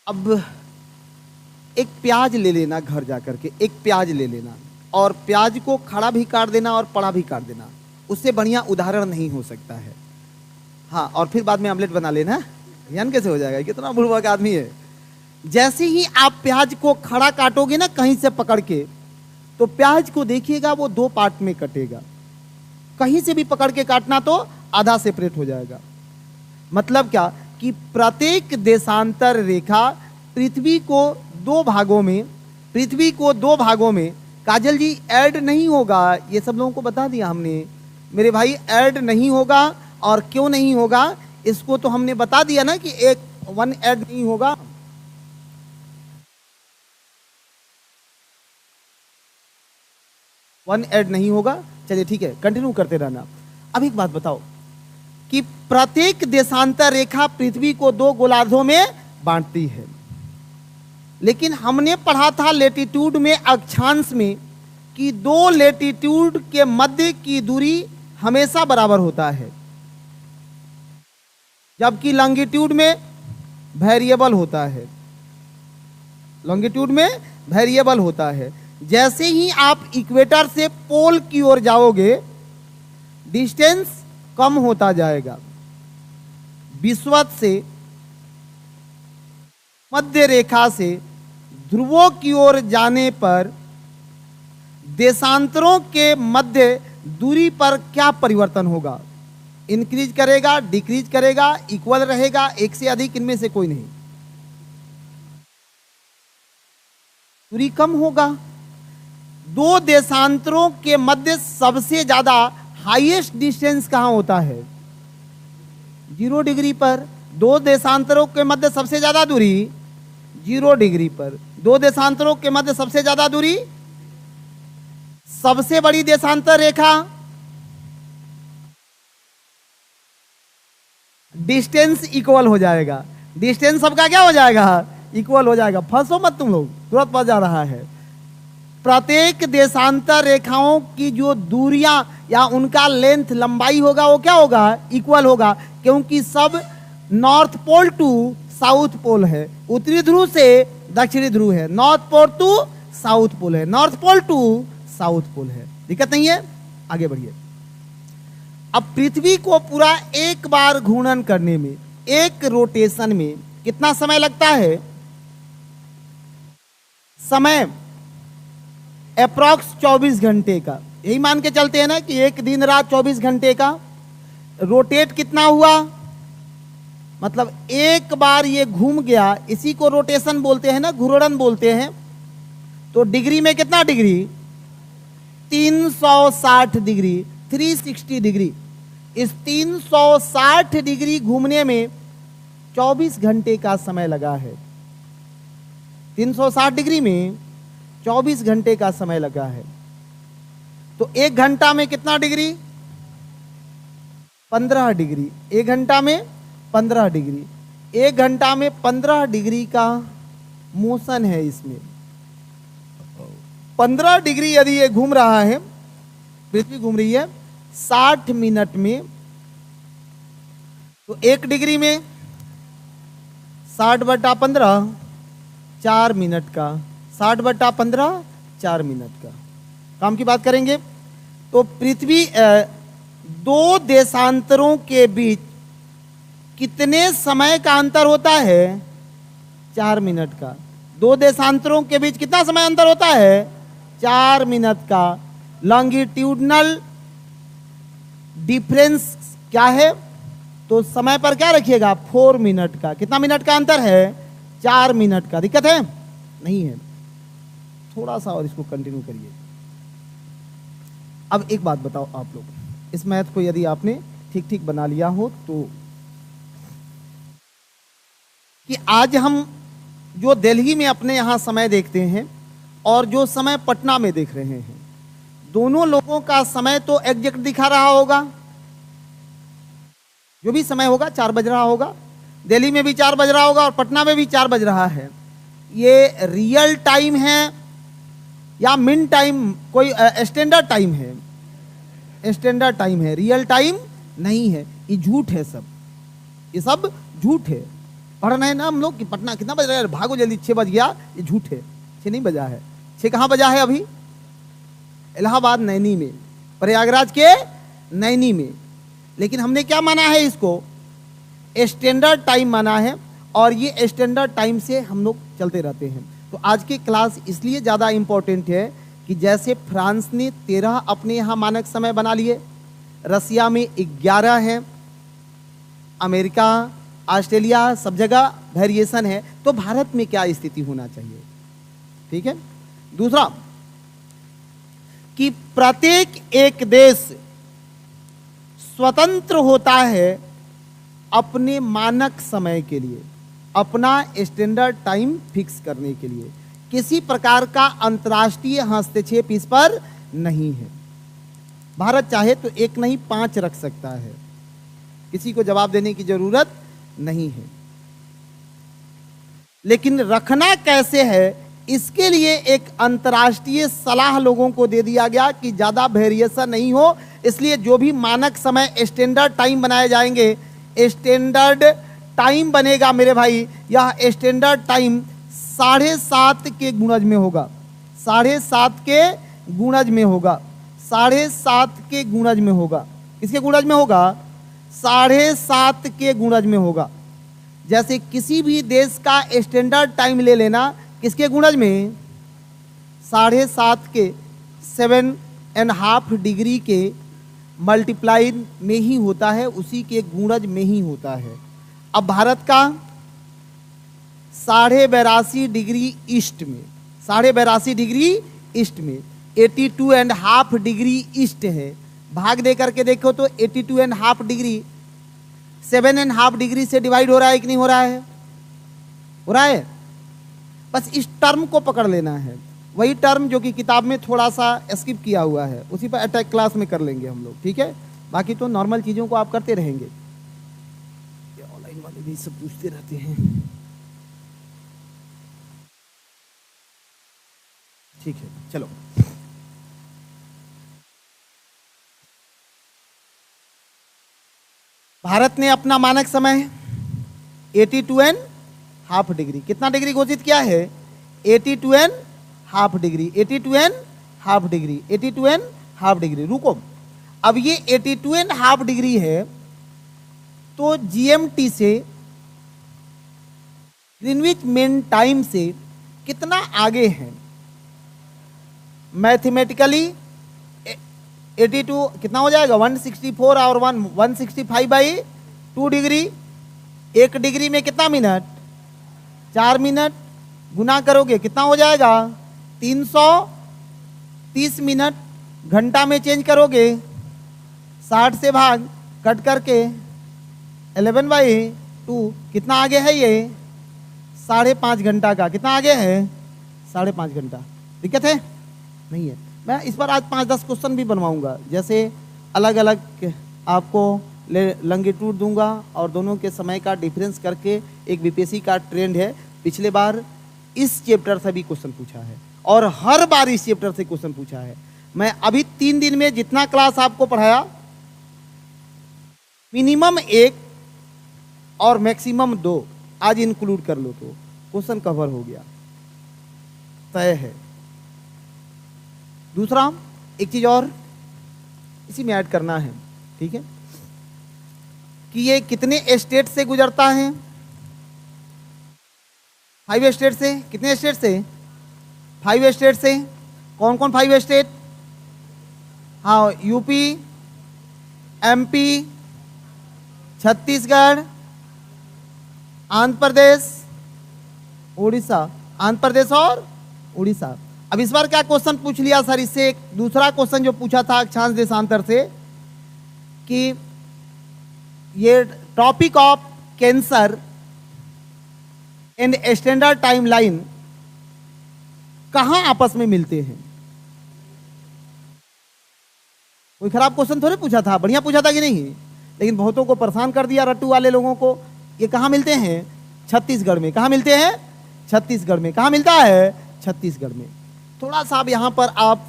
अब एक प्याज ले लेना, घर जाकर के एक प्याज ले लेना, और प्याज को खड़ा भी काट देना और पड़ा भी काट देना, उससे बढ़िया उदाहरण नहीं हो सकता है। हाँ, और फिर बाद में आमलेट बना लेना। यान कैसे हो जाएगा, कितना बुढ़वा का आदमी है। जैसे ही आप प्याज को खड़ा काटोगे ना कहीं से पकड़ के, तो प्याज को देखिएगा वो 2 पार्ट में कटेगा। कहीं से भी पकड़ के काटना तो आधा सेपरेट हो जाएगा। मतलब क्या कि प्रत्येक देशांतर रेखा पृथ्वी को 2 भागों में, पृथ्वी को 2 भागों में, काजल जी ऐड नहीं होगा, ये सब लोगों को बता दिया हमने मेरे भाई, ऐड नहीं होगा। और क्यों नहीं होगा इसको तो हमने बता दिया ना कि एक 1 ऐड नहीं होगा। वन ऐड नहीं होगा। चलिए ठीक है, कंटिन्यू करते रहना। अब एक बात बताओ कि प्रत्येक देशांतर रेखा पृथ्वी को 2 गोलार्धों में बांटती है, लेकिन हमने पढ़ा था लेटीट्यूड में, अक्षांश में, कि 2 लेटीट्यूड के मध्य की दूरी हमेशा बराबर होता है, जबकि लॉन्गिट्यूड में वेरिएबल होता है। लॉन्गिट्यूड में वेरिएबल होता है। जैसे ही आप इक्वेटर से पोल की ओर जाओगे, डिस्टेंस कम होता जाएगा। विषुवत से, मध्य रेखा से ध्रुवों की ओर जाने पर देशांतरों के मध्य दूरी पर क्या परिवर्तन होगा? इंक्रीज करेगा, डिक्रीज करेगा, इक्वल रहेगा, एक से अधिक, इनमें से कोई नहीं। दूरी कम होगा। 2 देशांतरों के मध्य सबसे ज्यादा हाईएस्ट डिस्टेंस कहां होता है? 0 डिग्री पर। 2 देशांतरों के मध्य सबसे ज्यादा दूरी 0 डिग्री पर। 2 देशांतरों के मध्य सबसे ज्यादा दूरी, सबसे बड़ी देशांतर रेखा, डिस्टेंस इक्वल हो जाएगा। डिस्टेंस सबका क्या हो जाएगा, इक्वल हो जाएगा। फंसो मत तुम लोग, तुरंत पता जा रहा है। प्रत्येक देशांतर रेखाओं की जो दूरियां या उनका लेंथ लंबाई होगा वो क्या होगा, इक्वल होगा, क्योंकि सब north pole to south pole है, उत्तरी ध्रुव से दक्षिणी ध्रुव है, north pole to south pole है, north pole to south pole है। दिक्कत नहीं है, आगे बढ़िए। अब पृथ्वी को पूरा एक बार घूर्णन करने में, एक रोटेशन में कितना समय लगता है, समय अप्रॉक्स 24 घंटे का। यही मान के चलते हैं ना कि एक दिन रात 24 घंटे का। रोटेट कितना हुआ, मतलब एक बार ये घूम गया, इसी को रोटेशन बोलते हैं ना, घूर्णन बोलते हैं। तो डिग्री में कितना डिग्री, 360 डिग्री, 360 डिग्री। इस 360 डिग्री घूमने में 24 घंटे का समय लगा है। 360 डिग्री में 24 घंटे का समय लगा है। तो एक घंटा में कितना डिग्री, 15 डिग्री। एक घंटा में 15 डिग्री, एक घंटा में 15 डिग्री का मोशन है इसमें। 15 डिग्री यदि ये घूम रहा है, पृथ्वी घूम रही है 60 मिनट में, तो एक डिग्री में 60/15 4 मिनट का, 60/15 4 मिनट का काम की बात करेंगे। तो पृथ्वी दो देशांतरों के बीच कितने समय का अंतर होता है, 4 मिनट का। दो देशांतरों के बीच कितना समय अंतर होता है, 4 मिनट का। लॉन्गिट्यूडनल डिफरेंस क्या है, तो समय पर क्या रखिएगा, 4 मिनट का। कितना मिनट का अंतर है, 4 मिनट का। दिक्कत है, नहीं है। थोड़ा सा और इसको कंटिन्यू करिए। अब एक बात बताओ आप लोग, इस मैथ को यदि आपने ठीक ठीक बना लिया हो तो, कि आज हम जो दिल्ली में अपने यहाँ समय देखते हैं और जो समय पटना में देख रहे हैं, दोनों लोगों का समय तो एग्जैक्ट दिखा रहा होगा। जो भी समय होगा 4 बज रहा होगा, दिल्ली में भी 4 बज रहा होगा और पटना में भी 4 बज रहा है। ये रियल टाइम है या मिन टाइम, कोई स्टैंडर्ड टाइम है, स्टैंडर्ड टाइम है, रियल टाइम नहीं है। ये झूठ है सब, ये सब झूठ है। पढ़ रहे हैं ना हम लोग कि पटना कितना बज रहा है, भागो जल्दी 6 बज गया, ये झूठ है। 6 नहीं बजा है। 6 कहाँ बजा है अभी, इलाहाबाद नैनी में, प्रयागराज के नैनी में। लेकिन हमने क्या माना है, इसको स्टैंडर्ड टाइम माना है, और ये स्टैंडर्ड टाइम से हम लोग चलते रहते हैं। तो आज की क्लास इसलिए ज़्यादा इम्पोर्टेंट है कि जैसे फ्रांस ने 13 अपने यहाँ मानक समय बना लिए, रसिया में 11 है, अमेरिका, ऑस्ट्रेलिया, सब जगह वेरिएशन है, तो भारत में क्या स्थिति होना चाहिए। ठीक है। दूसरा कि प्रत्येक एक देश स्वतंत्र होता है अपने मानक समय के लिए, अपना स्टैंडर्ड टाइम फिक्स करने के लिए। किसी प्रकार का अंतर्राष्ट्रीय हस्तक्षेप इस पर नहीं है। भारत चाहे तो 1 नहीं 5 रख सकता है, किसी को जवाब देने की जरूरत नहीं है। लेकिन रखना कैसे है, इसके लिए एक अंतर्राष्ट्रीय सलाह लोगों को दे दिया गया कि ज्यादा वेरिएशन नहीं हो, इसलिए जो भी मानक समय स्टैंडर्ड टाइम बनाए जाएंगे, स्टैंडर्ड टाइम बनेगा मेरे भाई, यह स्टैंडर्ड टाइम 7.5 के गुणज में होगा, 7.5 के गुणज में होगा, 7.5 के गुणज में होगा। किसके गुणज में होगा, 7.5 के गुणज में होगा। जैसे किसी भी देश का स्टैंडर्ड टाइम ले लेना, किसके गुणज में, 7.5 के, 7.5 डिग्री के मल्टीप्लाई में ही होता है, उसी के गुणज में ही होता है। अब भारत का 82.5 डिग्री ईस्ट में, 82.5 डिग्री ईस्ट में 82.5 डिग्री ईस्ट है। भाग दे करके देखो तो 82.5 डिग्री 7.5 डिग्री से डिवाइड हो रहा है कि नहीं हो रहा है, हो रहा है। बस इस टर्म को पकड़ लेना है, वही टर्म जो कि किताब में थोड़ा सा स्किप किया हुआ है, उसी पर अटैक क्लास में कर लेंगे हम लोग। ठीक है, बाकी तो नॉर्मल चीज़ों को आप करते रहेंगे। ये ऑनलाइन वाले भी सब पूछते रहते हैं। ठीक है, चलो। भारत ने अपना मानक समय 82.5 डिग्री, कितना डिग्री घोषित किया है? 82.5 डिग्री, 82.5 डिग्री, 82.5 डिग्री। रुको, अब ये 82.5 डिग्री है, तो जीएमटी से, ग्रीनविच मीन टाइम से कितना आगे है? मैथमेटिकली 82 कितना हो जाएगा? 164 और 165/2 डिग्री। 1 डिग्री में कितना मिनट? 4 मिनट। गुना करोगे कितना हो जाएगा? 330 मिनट। घंटा में चेंज करोगे 60 से भाग कट करके 11/2, कितना आगे है ये? 5.5 घंटा का। कितना आगे है? 5.5 घंटा। दिक्कत है? नहीं है। मैं इस बार आज 5-10 क्वेश्चन भी बनवाऊंगा, जैसे अलग अलग आपको लॉन्गिट्यूड दूंगा और दोनों के समय का डिफरेंस करके। एक बीपीएससी का ट्रेंड है, पिछले बार इस चैप्टर से भी क्वेश्चन पूछा है और हर बार इस चैप्टर से क्वेश्चन पूछा है। मैं अभी 3 दिन में जितना क्लास आपको पढ़ाया, मिनिमम 1 और मैक्सिमम 2 आज इंक्लूड कर लो तो क्वेश्चन कवर हो गया, तय है। दूसरा, एक चीज और इसी में ऐड करना है, ठीक है, कि ये कितने स्टेट से गुजरता है? 5 स्टेट से। कितने स्टेट से? 5 स्टेट से। कौन कौन 5 स्टेट? हाँ, यूपी, एमपी, छत्तीसगढ़, आंध्र प्रदेश, उड़ीसा। आंध्र प्रदेश और उड़ीसा। अब इस बार क्या क्वेश्चन पूछ लिया सर? इससे एक दूसरा क्वेश्चन जो पूछा था अक्षांश देशांतर से, कि ये topic of cancer and standard time line कहां आपस में मिलते हैं? कोई खराब क्वेश्चन थोड़े पूछा था, बढ़िया पूछा था कि नहीं? लेकिन बहुतों को परेशान कर दिया, रट्टू वाले लोगों को। ये कहां मिलते हैं? छत्तीसगढ़ में। कहां मिलते हैं? छत्तीसगढ़ में। कहां मिलता है? छत्तीसगढ़ में। थोड़ा सा अब यहां पर आप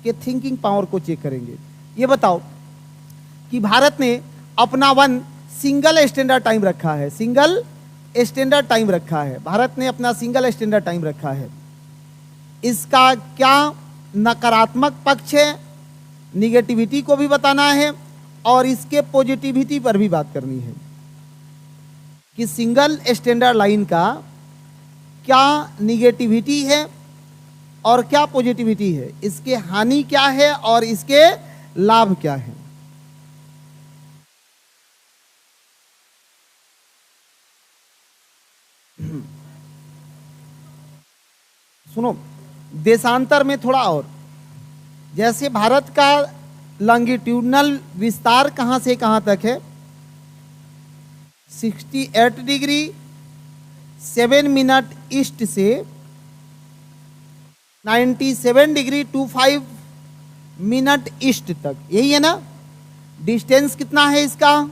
के थिंकिंग पावर को चेक करेंगे। ये बताओ कि भारत ने अपना सिंगल स्टैंडर्ड टाइम रखा है। सिंगल स्टैंडर्ड टाइम रखा है, भारत ने अपना सिंगल स्टैंडर्ड टाइम रखा है। इसका क्या नकारात्मक पक्ष है, निगेटिविटी को भी बताना है और इसके पॉजिटिविटी पर भी बात करनी है कि सिंगल स्टैंडर्ड लाइन का क्या निगेटिविटी है और क्या पॉजिटिविटी है, इसके हानि क्या है और इसके लाभ क्या है। सुनो, देशांतर में थोड़ा और, जैसे भारत का लॉन्गिट्यूडनल विस्तार कहां से कहां तक है? 68 डिग्री 7 मिनट ईस्ट से 97 डिग्री 25 मिनट ईस्ट तक, यही है ना? डिस्टेंस कितना है इसका?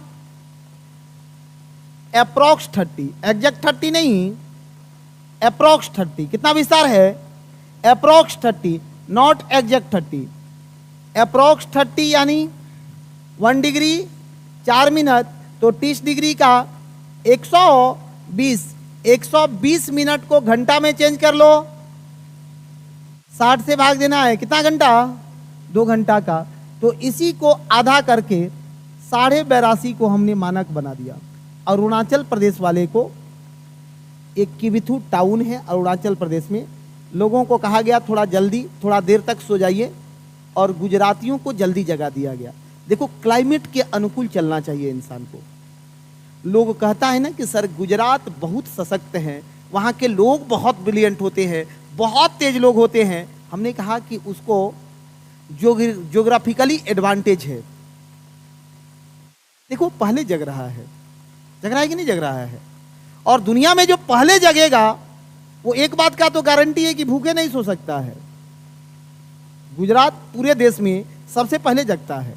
अप्रोक्स 30, एग्जैक्ट 30 नहीं, अप्रोक्स 30। कितना विस्तार है? Approx 30, not exact 30। अप्रोक्स 30 यानी 1 डिग्री 4 मिनट, तो 30 डिग्री का 120 मिनट को घंटा में चेंज कर लो, 60 से भाग देना है। कितना घंटा? 2 घंटा का। तो इसी को आधा करके 82.5 को हमने मानक बना दिया। अरुणाचल प्रदेश वाले को, एक किबिथु टाउन है अरुणाचल प्रदेश में, लोगों को कहा गया थोड़ा जल्दी, थोड़ा देर तक सो जाइए, और गुजरातियों को जल्दी जगा दिया गया। देखो, क्लाइमेट के अनुकूल चलना चाहिए इंसान को। लोग कहता है ना कि सर गुजरात बहुत सशक्त है, वहाँ के लोग बहुत ब्रिलियंट होते हैं, बहुत तेज लोग होते हैं। हमने कहा कि उसको ज्योग्राफिकली एडवांटेज है। देखो, पहले जग रहा है, जग रहा है कि नहीं जग रहा है? और दुनिया में जो पहले जगेगा वो एक बात का तो गारंटी है कि भूखे नहीं सो सकता है। गुजरात पूरे देश में सबसे पहले जगता है।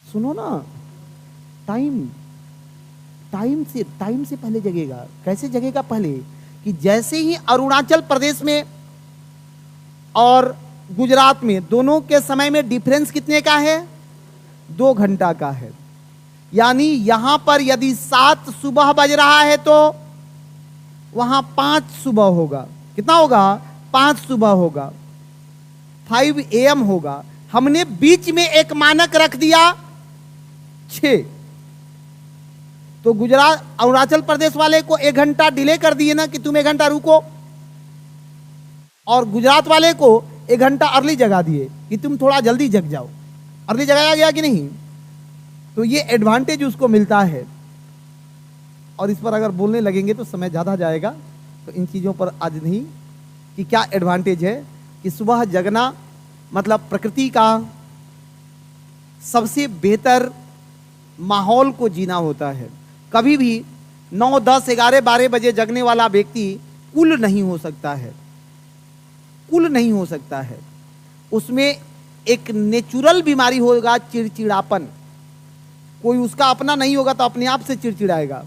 सुनो ना, टाइम टाइम से पहले जगेगा। कैसे जगेगा पहले? कि जैसे ही अरुणाचल प्रदेश में और गुजरात में दोनों के समय में डिफरेंस कितने का है? 2 घंटा का है। यानी यहां पर यदि 7 सुबह बज रहा है तो वहां 5 सुबह होगा। कितना होगा? 5 सुबह होगा, 5 AM होगा। हमने बीच में एक मानक रख दिया 6, तो गुजरात अरुणाचल प्रदेश वाले को 1 घंटा डिले कर दिए ना कि तुम 1 घंटा रुको, और गुजरात वाले को 1 घंटा अर्ली जगा दिए कि तुम थोड़ा जल्दी जग जाओ। अर्ली जगाया गया कि नहीं? तो ये एडवांटेज उसको मिलता है। और इस पर अगर बोलने लगेंगे तो समय ज़्यादा जाएगा, तो इन चीज़ों पर आज नहीं कि क्या एडवांटेज है कि सुबह जगना मतलब प्रकृति का सबसे बेहतर माहौल को जीना होता है। कभी भी 9, 10, 11, 12 बजे जगने वाला व्यक्ति कुल नहीं हो सकता है, कुल नहीं हो सकता है। उसमें एक नेचुरल बीमारी होगा, चिड़चिड़ापन। कोई उसका अपना नहीं होगा तो अपने आप से चिड़चिड़ाएगा,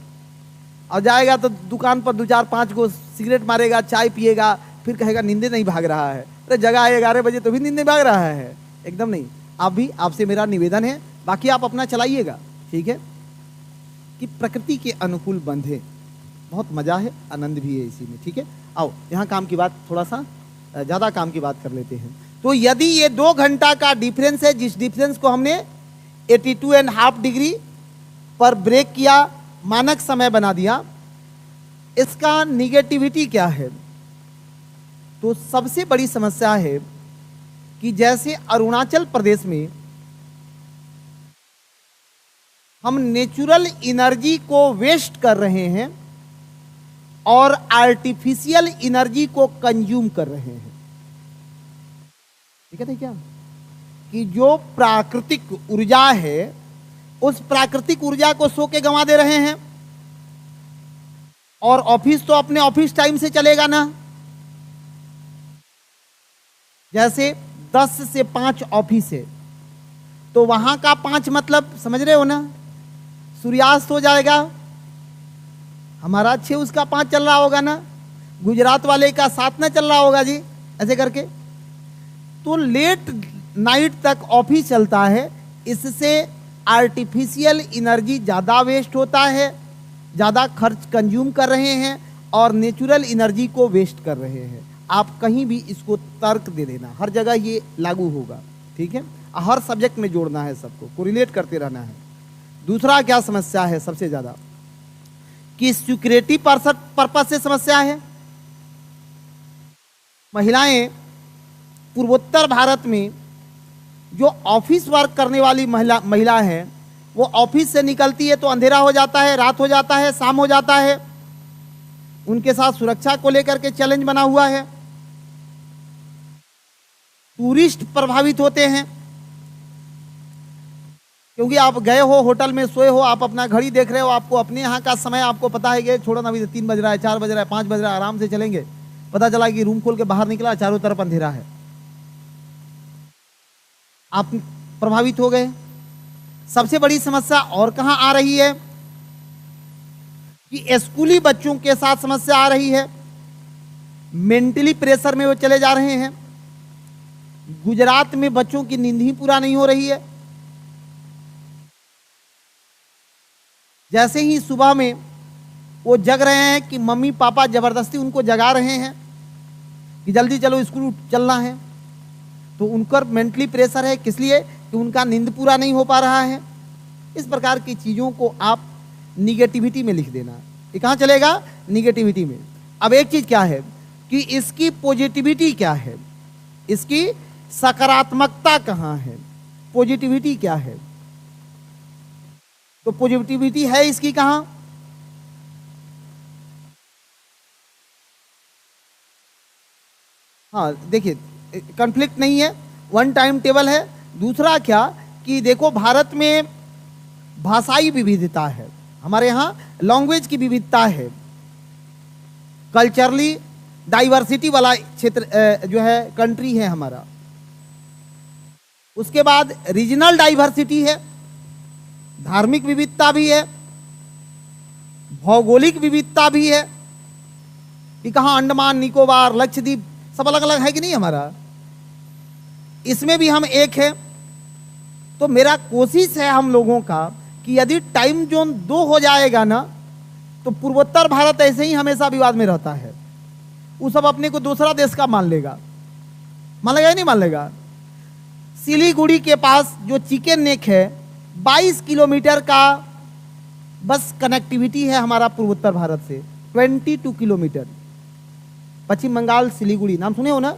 और जाएगा तो दुकान पर 2, 4, 5 को सिगरेट मारेगा, चाय पिएगा, फिर कहेगा नींदे नहीं भाग रहा है। अरे जगह है 11 बजे तो भी नींद नहीं भाग रहा है? एकदम नहीं। आप भी, आपसे मेरा निवेदन है, बाकी आप अपना चलाइएगा, ठीक है, कि प्रकृति के अनुकूल बंधे। बहुत मजा है, आनंद भी है इसी में, ठीक है। आओ यहाँ काम की बात, थोड़ा सा ज़्यादा काम की बात कर लेते हैं। तो यदि ये 2 घंटा का डिफरेंस है, जिस डिफरेंस को हमने 82.5 डिग्री पर ब्रेक किया, मानक समय बना दिया, इसका निगेटिविटी क्या है? तो सबसे बड़ी समस्या है कि जैसे अरुणाचल प्रदेश में हम नेचुरल एनर्जी को वेस्ट कर रहे हैं और आर्टिफिशियल एनर्जी को कंज्यूम कर रहे हैं। ठीक है क्या? कि जो प्राकृतिक ऊर्जा है, उस प्राकृतिक ऊर्जा को सो के गंवा दे रहे हैं। और ऑफिस तो अपने ऑफिस टाइम से चलेगा ना। जैसे 10 से 5 ऑफिस है, तो वहां का 5 मतलब समझ रहे हो ना, सूर्यास्त हो जाएगा। हमारा 6 उसका 5 चल रहा होगा ना, गुजरात वाले का 7 ना चल रहा होगा जी, ऐसे करके। तो लेट नाइट तक ऑफिस चलता है, इससे आर्टिफिशियल एनर्जी ज़्यादा वेस्ट होता है, ज़्यादा खर्च कंज्यूम कर रहे हैं और नेचुरल एनर्जी को वेस्ट कर रहे हैं। आप कहीं भी इसको तर्क दे देना, हर जगह ये लागू होगा, ठीक है। हर सब्जेक्ट में जोड़ना है, सबको कोरिलेट करते रहना है। दूसरा क्या समस्या है सबसे ज़्यादा? कि सिक्योरिटी पर्पस से समस्या है। महिलाएं पूर्वोत्तर भारत में जो ऑफिस वर्क करने वाली महिला है, वो ऑफिस से निकलती है तो अंधेरा हो जाता है, रात हो जाता है, शाम हो जाता है। उनके साथ सुरक्षा को लेकर के चैलेंज बना हुआ है। टूरिस्ट प्रभावित होते हैं, क्योंकि आप गए हो होटल में, सोए हो, आप अपना घड़ी देख रहे हो, आपको अपने यहाँ का समय आपको पता है कि छोड़ो ना, अभी 3 बज रहा है, 4 बज रहा है, 5 बज रहा है, आराम से चलेंगे। पता चला कि रूम खोल के बाहर निकला, चारों तरफ अंधेरा है, आप प्रभावित हो गए। सबसे बड़ी समस्या और कहां आ रही है? कि स्कूली बच्चों के साथ समस्या आ रही है। मेंटली प्रेशर में वो चले जा रहे हैं। गुजरात में बच्चों की नींद ही पूरा नहीं हो रही है। जैसे ही सुबह में वो जग रहे हैं कि मम्मी पापा जबरदस्ती उनको जगा रहे हैं कि जल्दी चलो स्कूल चलना है, तो उनका मेंटली प्रेशर है। किस लिए? कि उनका नींद पूरा नहीं हो पा रहा है। इस प्रकार की चीज़ों को आप निगेटिविटी में लिख देना। ये कहाँ चलेगा? निगेटिविटी में। अब एक चीज़ क्या है कि इसकी पॉजिटिविटी क्या है, इसकी सकारात्मकता कहाँ है, पॉजिटिविटी क्या है? तो पॉजिटिविटी है इसकी कहाँ? हाँ देखिए, कॉन्फ्लिक्ट नहीं है, वन टाइम टेबल है। दूसरा क्या कि देखो, भारत में भाषाई विविधता है, हमारे यहाँ लैंग्वेज की विविधता है, कल्चरली डाइवर्सिटी वाला क्षेत्र जो है कंट्री है हमारा। उसके बाद रीजनल डाइवर्सिटी है, धार्मिक विविधता भी है, भौगोलिक विविधता भी है कि कहाँ अंडमान निकोबार लक्षद्वीप सब अलग अलग है कि नहीं हमारा, इसमें भी हम एक है। तो मेरा कोशिश है हम लोगों का कि यदि टाइम जोन 2 हो जाएगा ना तो पूर्वोत्तर भारत ऐसे ही हमेशा विवाद में रहता है, वो सब अपने को दूसरा देश का मान लेगा या नहीं मान लेगा। सिलीगुड़ी के पास जो चिकन नेक है 22 किलोमीटर का बस कनेक्टिविटी है हमारा पूर्वोत्तर भारत से, 22 किलोमीटर। पश्चिम बंगाल सिलीगुड़ी नाम सुने हो ना,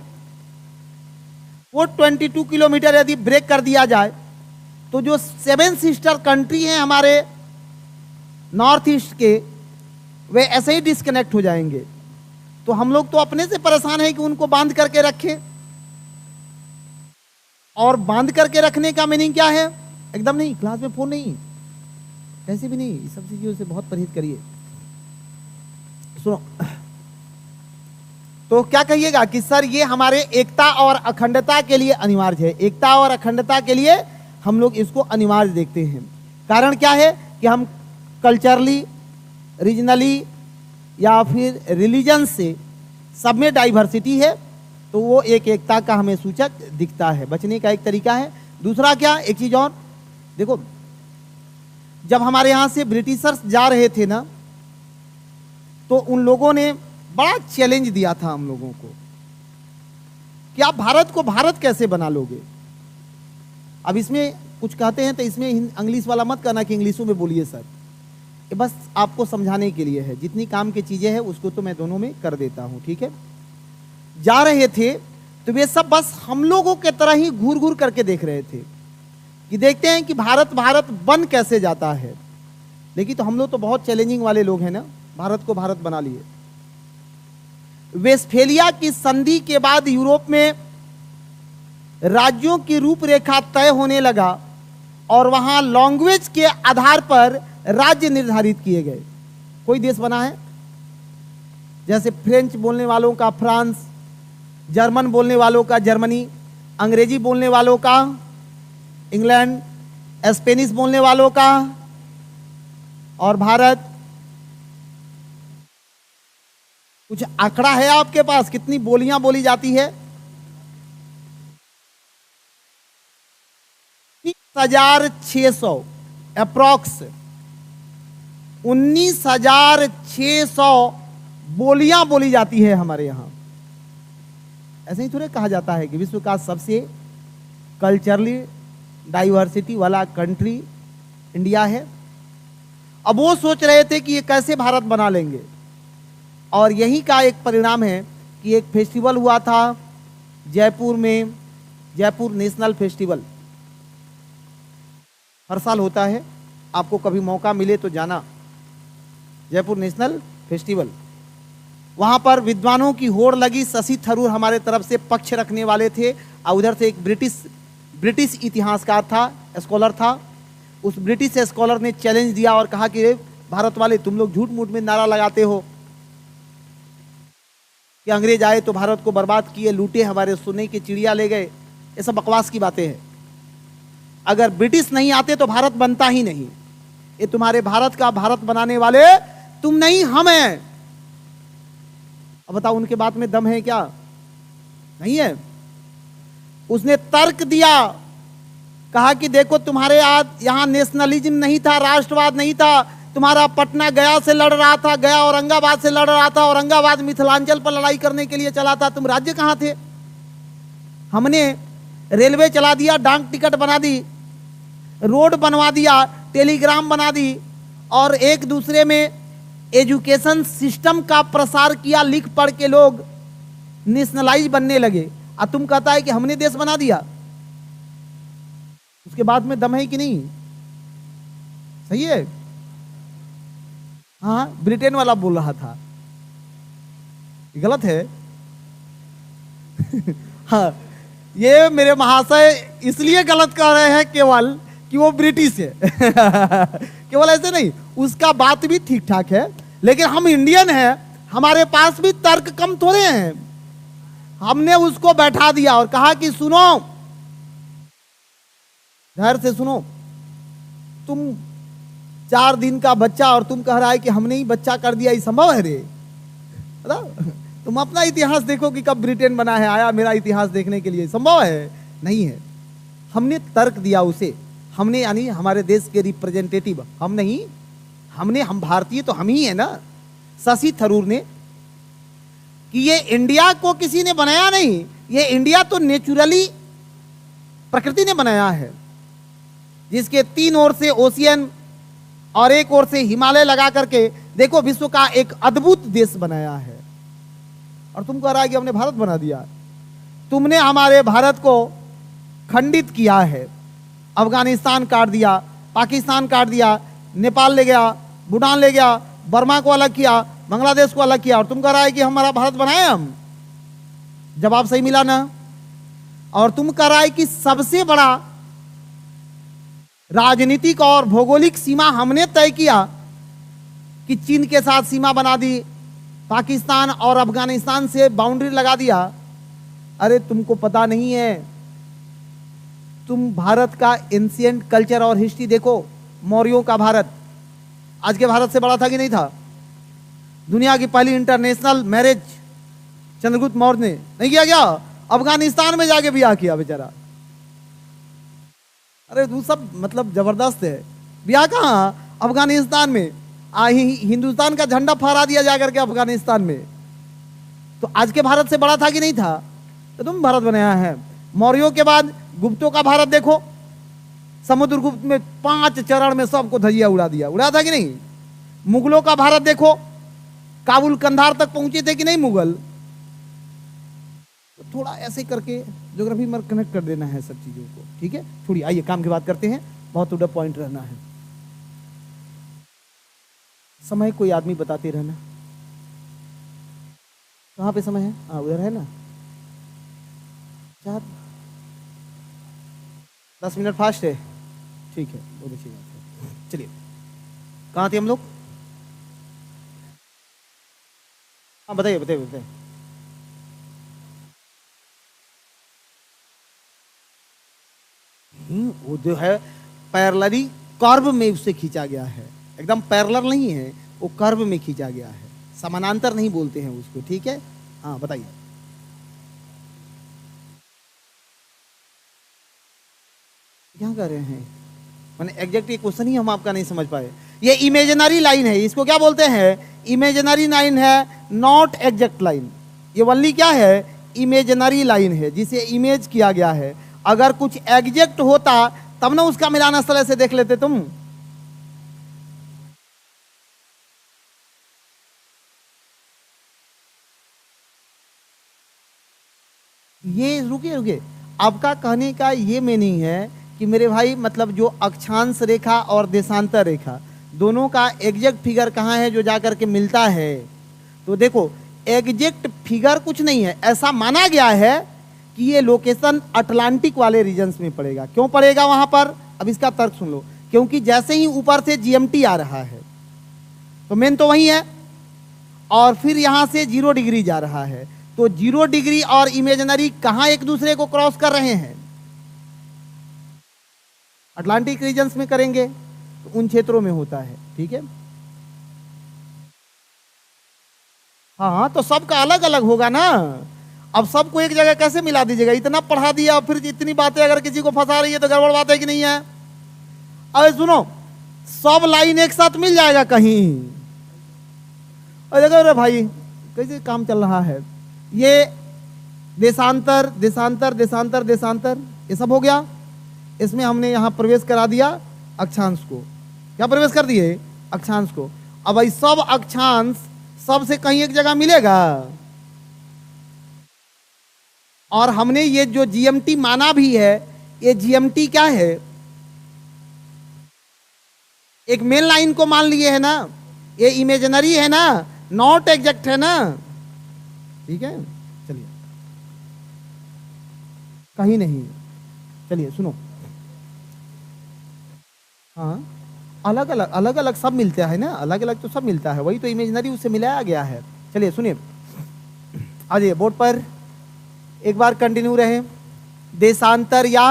वो 22 किलोमीटर यदि ब्रेक कर दिया जाए तो जो 7 सिस्टर कंट्री हैं हमारे नॉर्थ ईस्ट के, वे ऐसे ही डिस्कनेक्ट हो जाएंगे। तो हम लोग तो अपने से परेशान हैं कि उनको बांध करके रखें, और बांध करके रखने का मीनिंग क्या है? एकदम नहीं, क्लास में फोन नहीं, कैसे भी नहीं, इस सब चीजों से बहुत परहेज करिए। सुनो, तो क्या कहिएगा कि सर ये हमारे एकता और अखंडता के लिए अनिवार्य है, एकता और अखंडता के लिए हम लोग इसको अनिवार्य देखते हैं। कारण क्या है कि हम कल्चरली, रीजनली या फिर रिलीजन से सब में डाइवर्सिटी है, तो वो एक एकता का हमें सूचक दिखता है, बचने का एक तरीका है। दूसरा क्या, एक चीज और देखो, जब हमारे यहाँ से ब्रिटिशर्स जा रहे थे ना, तो उन लोगों ने बड़ा चैलेंज दिया था हम लोगों को कि आप भारत को भारत कैसे बना लोगे। अब इसमें कुछ कहते हैं तो इसमें इंग्लिश वाला मत करना कि इंग्लिशों में बोलिए सर, ये बस आपको समझाने के लिए है। जितनी काम की चीजें हैं उसको तो मैं दोनों में कर देता हूं, ठीक है। जा रहे थे तो वे सब बस हम लोगों के तरह ही घूर घूर करके देख रहे थे कि देखते हैं कि भारत भारत बन कैसे जाता है। लेकिन तो हम लोग तो बहुत चैलेंजिंग वाले लोग हैं ना, भारत को भारत बना लिए। वेस्टफेलिया की संधि के बाद यूरोप में राज्यों की रूपरेखा तय होने लगा और वहां लैंग्वेज के आधार पर राज्य निर्धारित किए गए। कोई देश बना है, जैसे फ्रेंच बोलने वालों का फ्रांस, जर्मन बोलने वालों का जर्मनी, अंग्रेजी बोलने वालों का इंग्लैंड, स्पेनिश बोलने वालों का, और भारत। कुछ आंकड़ा है आपके पास कितनी बोलियां बोली जाती है? 19,600 अप्रॉक्स 19,600 बोलियां बोली जाती है हमारे यहां। ऐसे ही थोड़े कहा जाता है कि विश्व का सबसे कल्चरली डाइवर्सिटी वाला कंट्री इंडिया है। अब वो सोच रहे थे कि ये कैसे भारत बना लेंगे, और यही का एक परिणाम है कि एक फेस्टिवल हुआ था जयपुर में, जयपुर नेशनल फेस्टिवल हर साल होता है, आपको कभी मौका मिले तो जाना, जयपुर नेशनल फेस्टिवल। वहां पर विद्वानों की होड़ लगी। शशि थरूर हमारे तरफ से पक्ष रखने वाले थे, और उधर से एक ब्रिटिश इतिहासकार था, स्कॉलर था। उस ब्रिटिश स्कॉलर ने चैलेंज दिया और कहा कि भारत वाले तुम लोग झूठ मूठ में नारा लगाते हो कि अंग्रेज आए तो भारत को बर्बाद किए, लूटे, हमारे सोने की चिड़िया ले गए। ये सब बकवास की बातें हैं। अगर ब्रिटिश नहीं आते तो भारत बनता ही नहीं। ये तुम्हारे भारत का भारत बनाने वाले तुम नहीं, हम हैं। अब बताओ उनके बात में दम है क्या? नहीं है। उसने तर्क दिया, कहा कि देखो तुम्हारे यहां नेशनलिज्म नहीं था, राष्ट्रवाद नहीं था। तुम्हारा पटना गया से लड़ रहा था, गया औरंगाबाद से लड़ रहा था, औरंगाबाद मिथिलांचल पर लड़ाई करने के लिए चला था। तुम राज्य कहां थे? हमने रेलवे चला दिया, डाक टिकट बना दी, रोड बनवा दिया, टेलीग्राम बना दी, और एक दूसरे में एजुकेशन सिस्टम का प्रसार किया। लिख पढ़ के लोग नेशनलाइज बनने लगे। अब तुम कहता है कि हमने देश बना दिया। उसके बाद में दम है कि नहीं? सही है। हाँ, ब्रिटेन वाला बोल रहा था, गलत है। हाँ, ये मेरे महाशय इसलिए गलत कर रहे हैं केवल कि वो ब्रिटिश है। केवल ऐसे नहीं, उसका बात भी ठीक ठाक है, लेकिन हम इंडियन हैं, हमारे पास भी तर्क कम थोड़े हैं। हमने उसको बैठा दिया और कहा कि सुनो, ध्यान से सुनो, तुम 4 दिन का बच्चा और तुम कह रहा है कि हमने ही बच्चा कर दिया, ये संभव है रे? बताओ, तुम अपना इतिहास देखो कि कब ब्रिटेन बना है, आया मेरा इतिहास देखने के लिए, संभव है? नहीं है। हमने तर्क दिया उसे, हमने यानी हमारे देश के रिप्रेजेंटेटिव, हम नहीं, हम भारतीय तो हम ही है ना, शशि थरूर ने, कि ये इंडिया को किसी ने बनाया नहीं, ये इंडिया तो नेचुरली प्रकृति ने बनाया है, जिसके 3 ओर से ओशियन और 1 ओर से हिमालय लगा करके देखो विश्व का एक अद्भुत देश बनाया है। और तुम कह रहा है कि हमने भारत बना दिया। तुमने हमारे भारत को खंडित किया है, अफगानिस्तान काट दिया, पाकिस्तान काट दिया, नेपाल ले गया, भूटान ले गया, बर्मा को अलग किया, बांग्लादेश को अलग किया, और तुम कह रहा है कि हमारा भारत बनाए हम। जवाब सही मिला ना? और तुम कह रहा है कि सबसे बड़ा राजनीतिक और भौगोलिक सीमा हमने तय किया, कि चीन के साथ सीमा बना दी, पाकिस्तान और अफगानिस्तान से बाउंड्री लगा दिया। अरे तुमको पता नहीं है, तुम भारत का एंशिएंट कल्चर और हिस्ट्री देखो। मौर्यों का भारत आज के भारत से बड़ा था कि नहीं था? दुनिया की पहली इंटरनेशनल मैरिज चंद्रगुप्त मौर्य ने नहीं किया क्या? अफगानिस्तान में जाके ब्याह किया बेचारा। अरे तू सब मतलब जबरदस्त है। ब्याह कहाँ? अफगानिस्तान में। हिंदुस्तान का झंडा फहरा दिया जाकर के अफगानिस्तान में। तो आज के भारत से बड़ा था कि नहीं था? तो तुम भारत बनाया है। मौर्यों के बाद गुप्तों का भारत देखो, समुद्रगुप्त में 5 चरण में सबको धजिया उड़ा दिया, उड़ा था कि नहीं? मुगलों का भारत देखो, काबुल कंधार तक पहुंचे थे कि नहीं मुगल? तो थोड़ा ऐसे करके ज्योग्राफी में कनेक्ट कर देना है सब चीजों को, ठीक है? थोड़ी आइए काम की बात करते हैं, बहुत टू द पॉइंट रहना है। समय कोई आदमी बताते रहना। कहाँ पे समय है? हाँ उधर है ना। 10 मिनट फास्ट है, ठीक है, बहुत अच्छी बात है। चलिए, कहाँ थे हम लोग? हाँ बताइए बताइए बताइए। वो जो है पैरेलली कर्व में उससे खींचा गया है, एकदम पैरेलल नहीं है, वो कर्व में खींचा गया है, समानांतर नहीं बोलते हैं उसको, ठीक है? हाँ बताइए। क्या कर रहे हैं? मैंने एग्जैक्ट ये क्वेश्चन ही हम आपका नहीं समझ पाए। ये इमेजिनरी लाइन है, इसको क्या बोलते हैं? इमेजिनरी लाइन है, नॉट एग्जैक्ट लाइन। ये ओनली क्या है? इमेजिनरी लाइन है, जिसे इमेज किया गया है। अगर कुछ एग्जैक्ट होता तब ना उसका मिलान स्थल से देख लेते तुम। ये रुके रुके, आपका कहने का ये मीनिंग है कि मेरे भाई मतलब जो अक्षांश रेखा और देशांतर रेखा दोनों का एग्जैक्ट फिगर कहाँ है जो जाकर के मिलता है? तो देखो एग्जैक्ट फिगर कुछ नहीं है, ऐसा माना गया है कि ये लोकेशन अटलांटिक वाले रीजन्स में पड़ेगा। क्यों पड़ेगा वहां पर? अब इसका तर्क सुन लो। क्योंकि जैसे ही ऊपर से जीएमटी आ रहा है तो मेन तो वही है, और फिर यहां से 0 डिग्री जा रहा है, तो 0 डिग्री और इमेजिनरी कहां एक दूसरे को क्रॉस कर रहे हैं? अटलांटिक रीजन्स में करेंगे, तो उन क्षेत्रों में होता है, ठीक है? हाँ तो सबका अलग अलग होगा ना। अब सबको एक जगह कैसे मिला दीजिएगा? इतना पढ़ा दिया और फिर इतनी बातें अगर किसी को फंसा रही है तो गड़बड़ बात है कि नहीं है? अरे सुनो, सब लाइन एक साथ मिल जाएगा कहीं? अरे भाई कैसे काम चल रहा है? ये देशांतर देशांतर देशांतर देशांतर ये सब हो गया। इसमें हमने यहां प्रवेश करा दिया अक्षांश को। क्या प्रवेश कर दिए? अक्षांश को। अब भाई सब अक्षांश सबसे कहीं एक जगह मिलेगा, और हमने ये जो जीएमटी माना भी है, ये जीएमटी क्या है? एक मेन लाइन को मान लिए है ना, ये इमेजिनरी है ना, नॉट एग्जैक्ट है ना, ठीक है? चलिए, कहीं नहीं। चलिए सुनो, हाँ अलग अलग सब मिलता है ना, अलग अलग तो सब मिलता है, वही तो इमेजिनरी उससे मिलाया गया है। चलिए सुनिए, आ जाइए बोर्ड पर, एक बार कंटिन्यू रहे। देशांतर या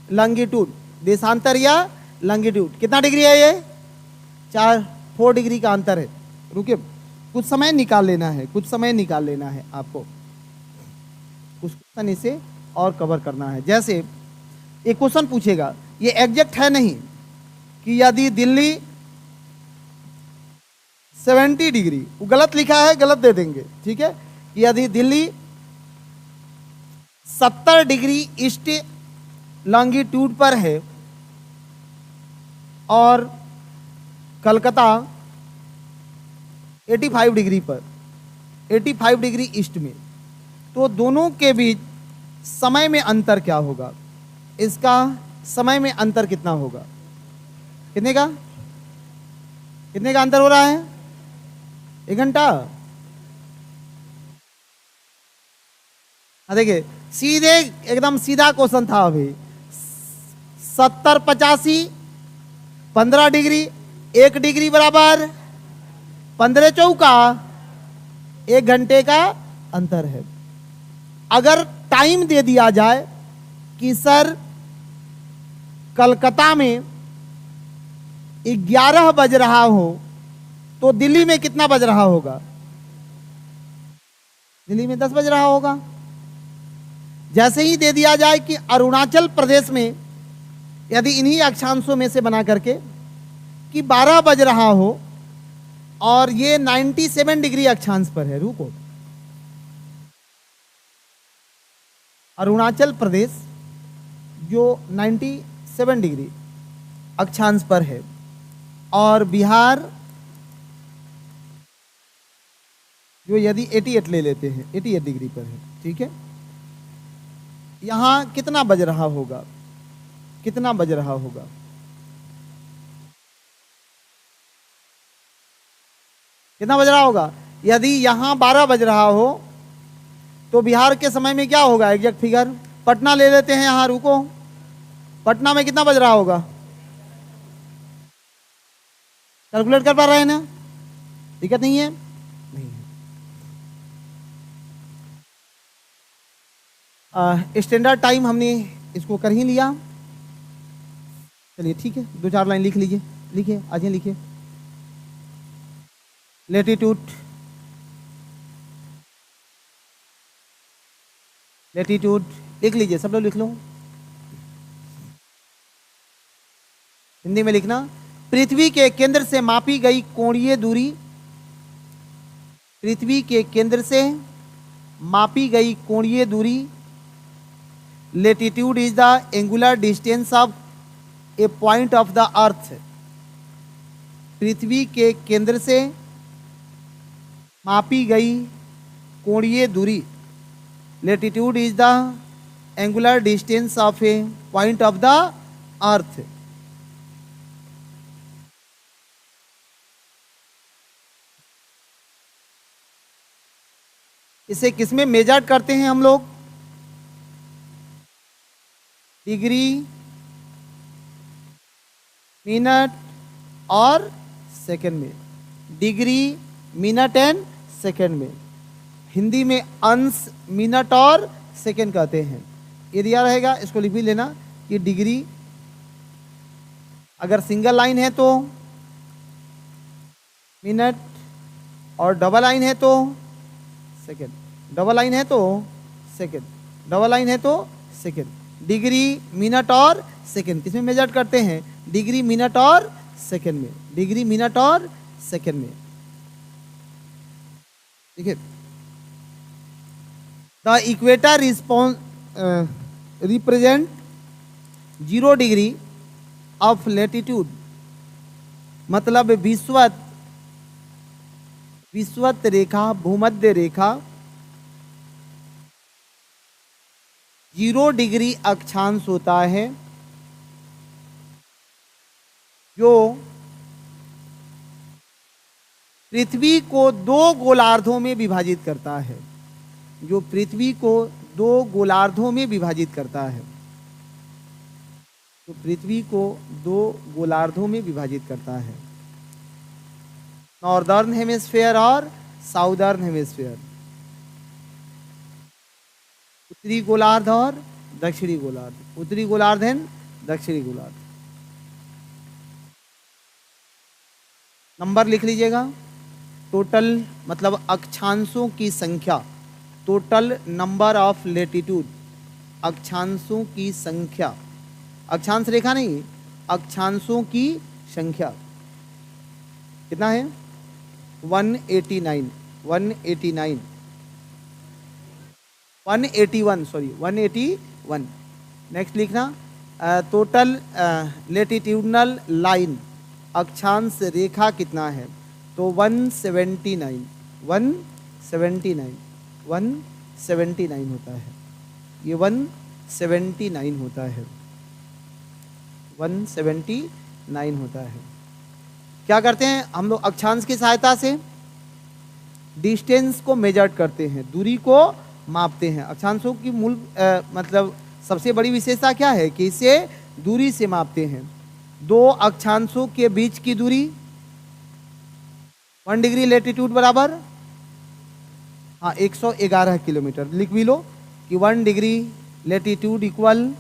लॉन्गिट्यूड, देशांतर या लॉन्गिट्यूड कितना डिग्री है ये? 4 डिग्री का अंतर है। रुकिए, कुछ समय निकाल लेना है, कुछ समय निकाल लेना है आपको, कुछ क्वेश्चन इसे और कवर करना है। जैसे एक क्वेश्चन पूछेगा, ये एग्जैक्ट है नहीं, कि यदि दिल्ली 70 डिग्री, वो गलत लिखा है, गलत दे देंगे, ठीक है। यदि दिल्ली 70 डिग्री ईस्ट लॉन्गिट्यूड पर है और कलकत्ता 85 डिग्री पर, 85 डिग्री ईस्ट में, तो दोनों के बीच समय में अंतर क्या होगा? इसका समय में अंतर कितना होगा? कितने का अंतर हो रहा है? 1 घंटा। देखिए, सीधे एकदम सीधा क्वेश्चन था अभी। 70 85 15 डिग्री, 1 डिग्री बराबर 15 चौका 1 घंटे का अंतर है। अगर टाइम दे दिया जाए कि सर कलकत्ता में 11 बज रहा हो, तो दिल्ली में कितना बज रहा होगा? दिल्ली में 10 बज रहा होगा। जैसे ही दे दिया जाए कि अरुणाचल प्रदेश में, यदि इन्हीं अक्षांशों में से बना करके कि 12 बज रहा हो और ये 97 डिग्री अक्षांश पर है, रुको, अरुणाचल प्रदेश जो 97 डिग्री अक्षांश पर है और बिहार जो यदि 88 ले लेते हैं, 88 डिग्री पर है, ठीक है। यहां कितना बज रहा होगा? कितना बज रहा होगा? कितना बज रहा होगा? यदि यहां 12 बज रहा हो तो बिहार के समय में क्या होगा? एग्जैक्ट फिगर पटना ले लेते हैं, यहां रुको, पटना में कितना बज रहा होगा? कैलकुलेट कर पा रहे हैं ना? दिक्कत नहीं है? नहीं है। स्टैंडर्ड टाइम हमने इसको कर ही लिया। चलिए ठीक है, 2-4 लाइन लिख लीजिए, लिखिए, आज लिखिए। लेटीट्यूड, लेटीट्यूड लिख लीजिए, सब लोग लिख लो, हिंदी में लिखना। पृथ्वी के केंद्र से मापी गई कोणीय दूरी, पृथ्वी के केंद्र से मापी गई कोणीय दूरी। Latitude is the angular distance of a point of the earth. पृथ्वी के केंद्र से मापी गई कोणीय दूरी। Latitude is the angular distance of a point of the earth. इसे किसमें मेजर करते हैं हम लोग? डिग्री, मिनट और सेकंड में। डिग्री, मिनट एंड सेकंड में। हिंदी में अंश, मिनट और सेकंड कहते हैं। ये दिया रहेगा, इसको लिख भी लेना कि डिग्री अगर सिंगल लाइन है तो मिनट, और डबल लाइन है तो सेकंड, डबल लाइन है तो सेकंड, डबल लाइन है तो सेकंड। डिग्री, मिनट और सेकंड किसमें मेजर करते हैं? डिग्री, मिनट और सेकंड में। डिग्री, मिनट और सेकंड में, ठीक है। The equator represent 0 degree of latitude, मतलब विषुवत रेखा, भूमध्य रेखा 0 डिग्री अक्षांश होता है, जो पृथ्वी को 2 गोलार्धों में विभाजित करता है। जो पृथ्वी को 2 गोलार्धों में विभाजित करता है। तो पृथ्वी को 2 गोलार्धों में विभाजित करता है, नॉर्दर्न हेमिस्फीयर और साउदर्न हेमिस्फीयर। उत्तरी गोलार्ध और दक्षिणी गोलार्ध, उत्तरी गोलार्ध एंड दक्षिणी गोलार्ध। नंबर लिख लीजिएगा। टोटल मतलब अक्षांशों की संख्या, टोटल नंबर ऑफ लेटीट्यूड, अक्षांशों की संख्या, अक्षांश रेखा नहीं, अक्षांशों की संख्या कितना है? 189, 189, 181, सॉरी 181। नेक्स्ट लिखना टोटल लेटीट्यूडनल लाइन, अक्षांश रेखा कितना है? तो 179, 179, 179 होता है, ये 179 होता है, 179 होता है। क्या करते हैं हम लोग? अक्षांश की सहायता से डिस्टेंस को मेजर करते हैं, दूरी को मापते हैं। अक्षांशों की मूल मतलब सबसे बड़ी विशेषता क्या है कि इसे दूरी से मापते हैं। दो अक्षांशों के बीच की दूरी 1 डिग्री लेटीट्यूड बराबर, हाँ 111 किलोमीटर। लिख भी लो कि 1 degree latitude equal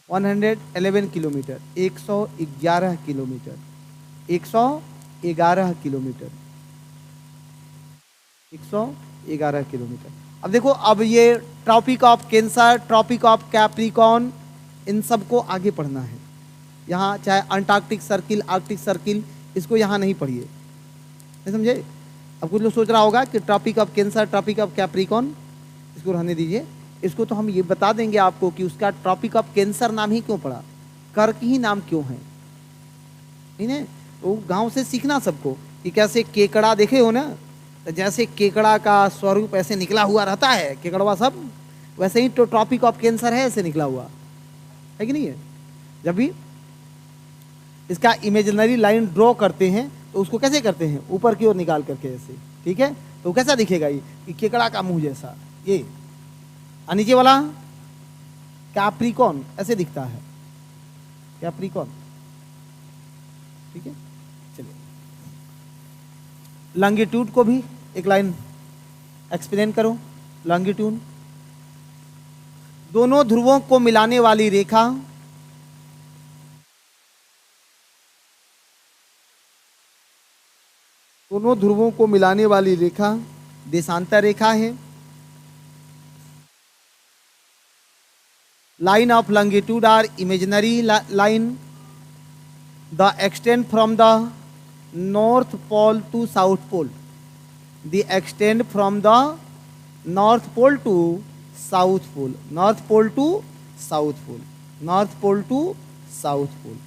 111 kilometre, 111 kilometre, 111 kilometre, 111 kilometre. अब देखो, अब ये tropic of cancer, tropic of capricorn, इन सबको आगे पढ़ना है। यहाँ चाहे अंटार्कटिक सर्किल, आर्कटिक सर्किल, इसको यहाँ नहीं पढ़िए, नहीं समझे? अब कुछ लोग सोच रहा होगा कि tropic of cancer, tropic of Capricorn, इसको रहने दीजिए। इसको तो हम ये बता देंगे आपको कि उसका ट्रॉपिक ऑफ कैंसर नाम ही क्यों पड़ा, कर्क ही नाम क्यों है, नहीं ना? तो गांव से सीखना सबको कि कैसे केकड़ा देखे हो ना, तो जैसे केकड़ा का स्वरूप ऐसे निकला हुआ रहता है, केकड़वा सब, वैसे ही तो ट्रॉपिक ऑफ कैंसर है, ऐसे निकला हुआ है कि नहीं है? जब भी इसका इमेजिनरी लाइन ड्रॉ करते हैं तो उसको कैसे करते हैं? ऊपर की ओर निकाल करके ऐसे, ठीक है? तो कैसा दिखेगा ये? कि केकड़ा का मुंह जैसा, ये नीचे वाला कैप्रिकॉर्न ऐसे दिखता है, कैप्रिकॉर्न, ठीक है? चलिए, लॉन्गिट्यूड को भी एक लाइन एक्सप्लेन करो। लॉन्गिट्यूड, दोनों ध्रुवों को मिलाने वाली रेखा, दोनों ध्रुवों को मिलाने वाली रेखा देशांतर रेखा है। line of longitude are imaginary line, the extend from the north pole to south pole, the extend from the north pole to south pole, north pole to south pole, north pole to south pole,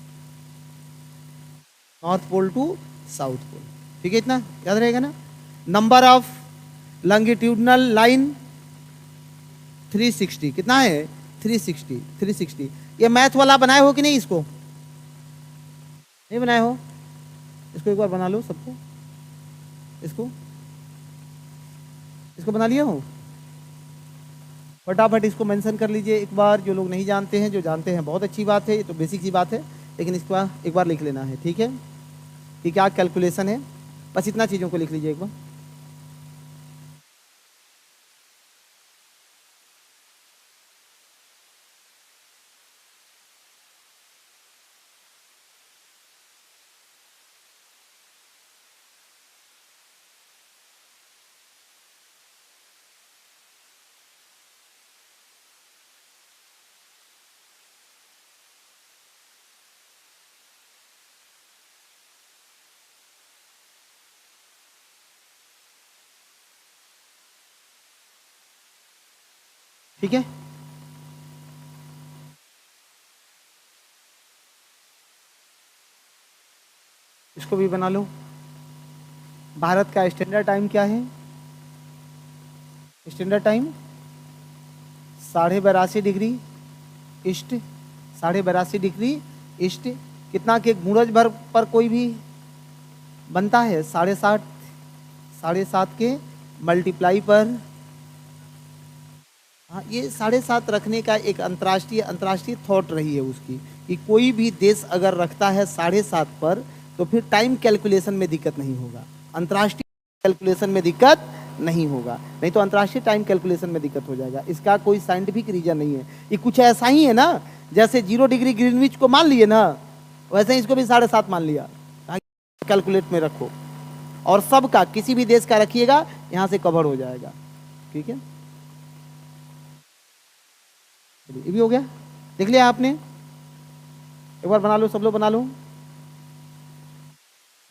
north pole to south pole, ठीक है? इतना याद रहेगा ना? Number of longitudinal line 360, कितना है? 360, 360। ये math वाला बनाए हो कि नहीं? इसको नहीं बनाए हो? इसको एक बार बना लो सबको, इसको बना लिया हो? फटाफट इसको मेंशन कर लीजिए एक बार, जो लोग नहीं जानते हैं। जो जानते हैं बहुत अच्छी बात है, ये तो बेसिक सी बात है, लेकिन इसको एक बार लिख लेना है, ठीक है? कि क्या कैलकुलेशन है, बस इतना चीज़ों को लिख लीजिए एक बार। ठीक है? इसको भी बना लो। भारत का स्टैंडर्ड टाइम क्या है? Standard time 82.5 degree east, 82.5 degree east. कितना के गुणज भर पर कोई भी बनता है? 7.5, 7.5 के मल्टीप्लाई पर, हाँ, ये 7.5 रखने का एक अंतर्राष्ट्रीय थॉट रही है उसकी, कि कोई भी देश अगर रखता है 7.5 पर तो फिर टाइम कैलकुलेशन में दिक्कत नहीं होगा, अंतर्राष्ट्रीय कैलकुलेशन में दिक्कत नहीं होगा। नहीं तो अंतर्राष्ट्रीय टाइम कैलकुलेशन में दिक्कत हो जाएगा। इसका कोई साइंटिफिक रीजन नहीं है, ये कुछ ऐसा ही है ना, जैसे 0 डिग्री ग्रीनविच को मान लिए ना, वैसे ही इसको भी 7.5 मान लिया, कैलकुलेट में रखो, और सबका किसी भी देश का रखिएगा, यहां से कवर हो जाएगा। ठीक है, ये भी हो गया, देख लिया आपने। एक बार बना लो, सब लोग बना लो,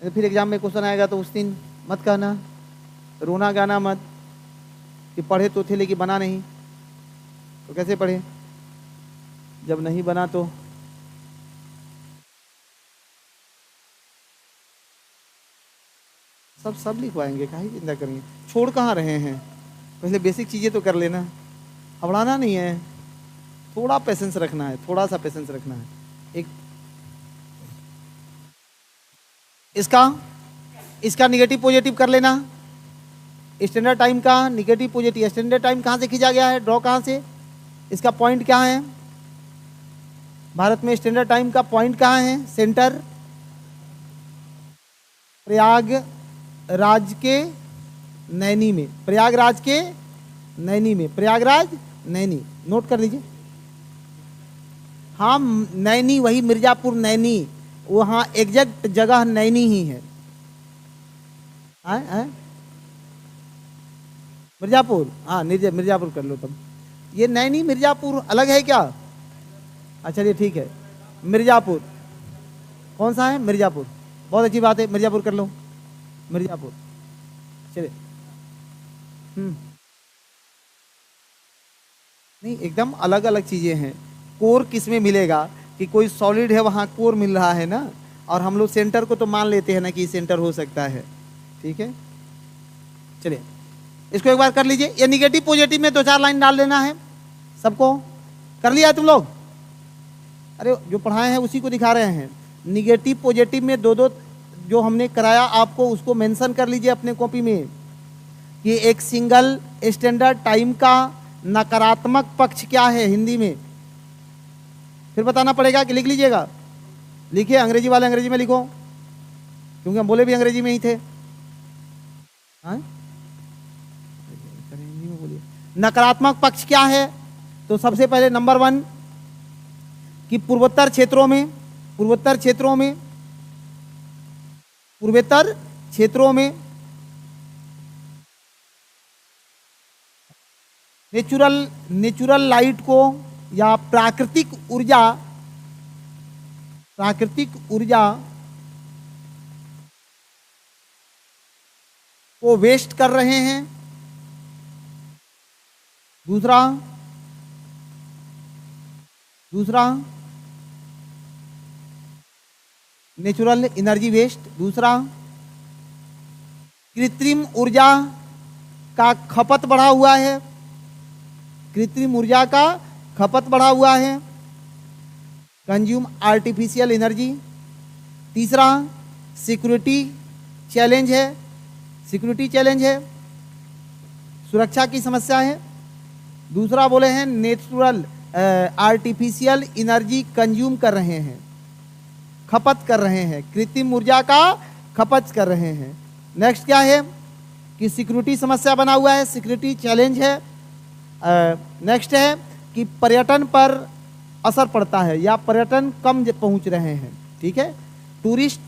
फिर एग्जाम में क्वेश्चन आएगा तो उस दिन मत कहना, रोना गाना मत कि पढ़े तो थे लेकिन बना नहीं। तो कैसे पढ़े जब नहीं बना? तो सब लिखवाएंगे, काहे चिंता करेंगे, छोड़ कहाँ रहे हैं, पहले बेसिक चीजें तो कर लेना, हबड़ाना नहीं है, थोड़ा पेशेंस रखना है, थोड़ा सा पेशेंस रखना है। एक इसका निगेटिव पॉजिटिव कर लेना, स्टैंडर्ड टाइम का निगेटिव पॉजिटिव। स्टैंडर्ड टाइम कहाँ से खींचा गया है, ड्रॉ कहाँ से, इसका पॉइंट क्या है, भारत में स्टैंडर्ड टाइम का पॉइंट कहाँ है, सेंटर प्रयागराज के नैनी में, प्रयागराज के नैनी में, प्रयागराज नैनी, नोट कर लीजिए। हाँ नैनी, वही मिर्जापुर नैनी, वहाँ एग्जैक्ट जगह नैनी ही है। मिर्जापुर, हाँ मिर्जापुर कर लो तब। ये नैनी मिर्जापुर अलग है क्या? अच्छा चलिए ठीक है, मिर्जापुर कौन सा है, मिर्जापुर, बहुत अच्छी बात है, मिर्जापुर कर लो, मिर्जापुर। चलिए नहीं, एकदम अलग अलग चीजें हैं। कोर किस में मिलेगा कि कोई सॉलिड है वहाँ कोर मिल रहा है ना, और हम लोग सेंटर को तो मान लेते हैं ना कि सेंटर हो सकता है। ठीक है, चलिए इसको एक बार कर लीजिए। ये निगेटिव पॉजिटिव में 2-4 लाइन डाल लेना है, सबको कर लिया है तुम लोग? अरे जो पढ़ाए हैं उसी को दिखा रहे हैं। निगेटिव पॉजिटिव में 2-2 जो हमने कराया आपको, उसको मेंशन कर लीजिए अपने कॉपी में कि एक सिंगल स्टैंडर्ड टाइम का नकारात्मक पक्ष क्या है हिंदी में, फिर बताना पड़ेगा कि लिख लीजिएगा। लिखिए, अंग्रेजी वाले अंग्रेजी में लिखो, क्योंकि हम बोले भी अंग्रेजी में ही थे। हाँ हिंदी में बोलिए। नकारात्मक पक्ष क्या है? तो सबसे पहले नंबर 1 कि पूर्वोत्तर क्षेत्रों में नेचुरल लाइट को या प्राकृतिक ऊर्जा को वेस्ट कर रहे हैं। दूसरा नेचुरल एनर्जी वेस्ट। दूसरा, कृत्रिम ऊर्जा का खपत बढ़ा हुआ है, कंज्यूम आर्टिफिशियल एनर्जी। तीसरा, सिक्योरिटी चैलेंज है, सुरक्षा की समस्या है। दूसरा बोले हैं नेचुरल आर्टिफिशियल एनर्जी कंज्यूम कर रहे हैं, खपत कर रहे हैं, कृत्रिम ऊर्जा का खपत कर रहे हैं। नेक्स्ट क्या है कि सिक्योरिटी समस्या बना हुआ है, सिक्योरिटी चैलेंज है। नेक्स्ट है कि पर्यटन पर असर पड़ता है या पर्यटन कम पहुंच रहे हैं। ठीक है, टूरिस्ट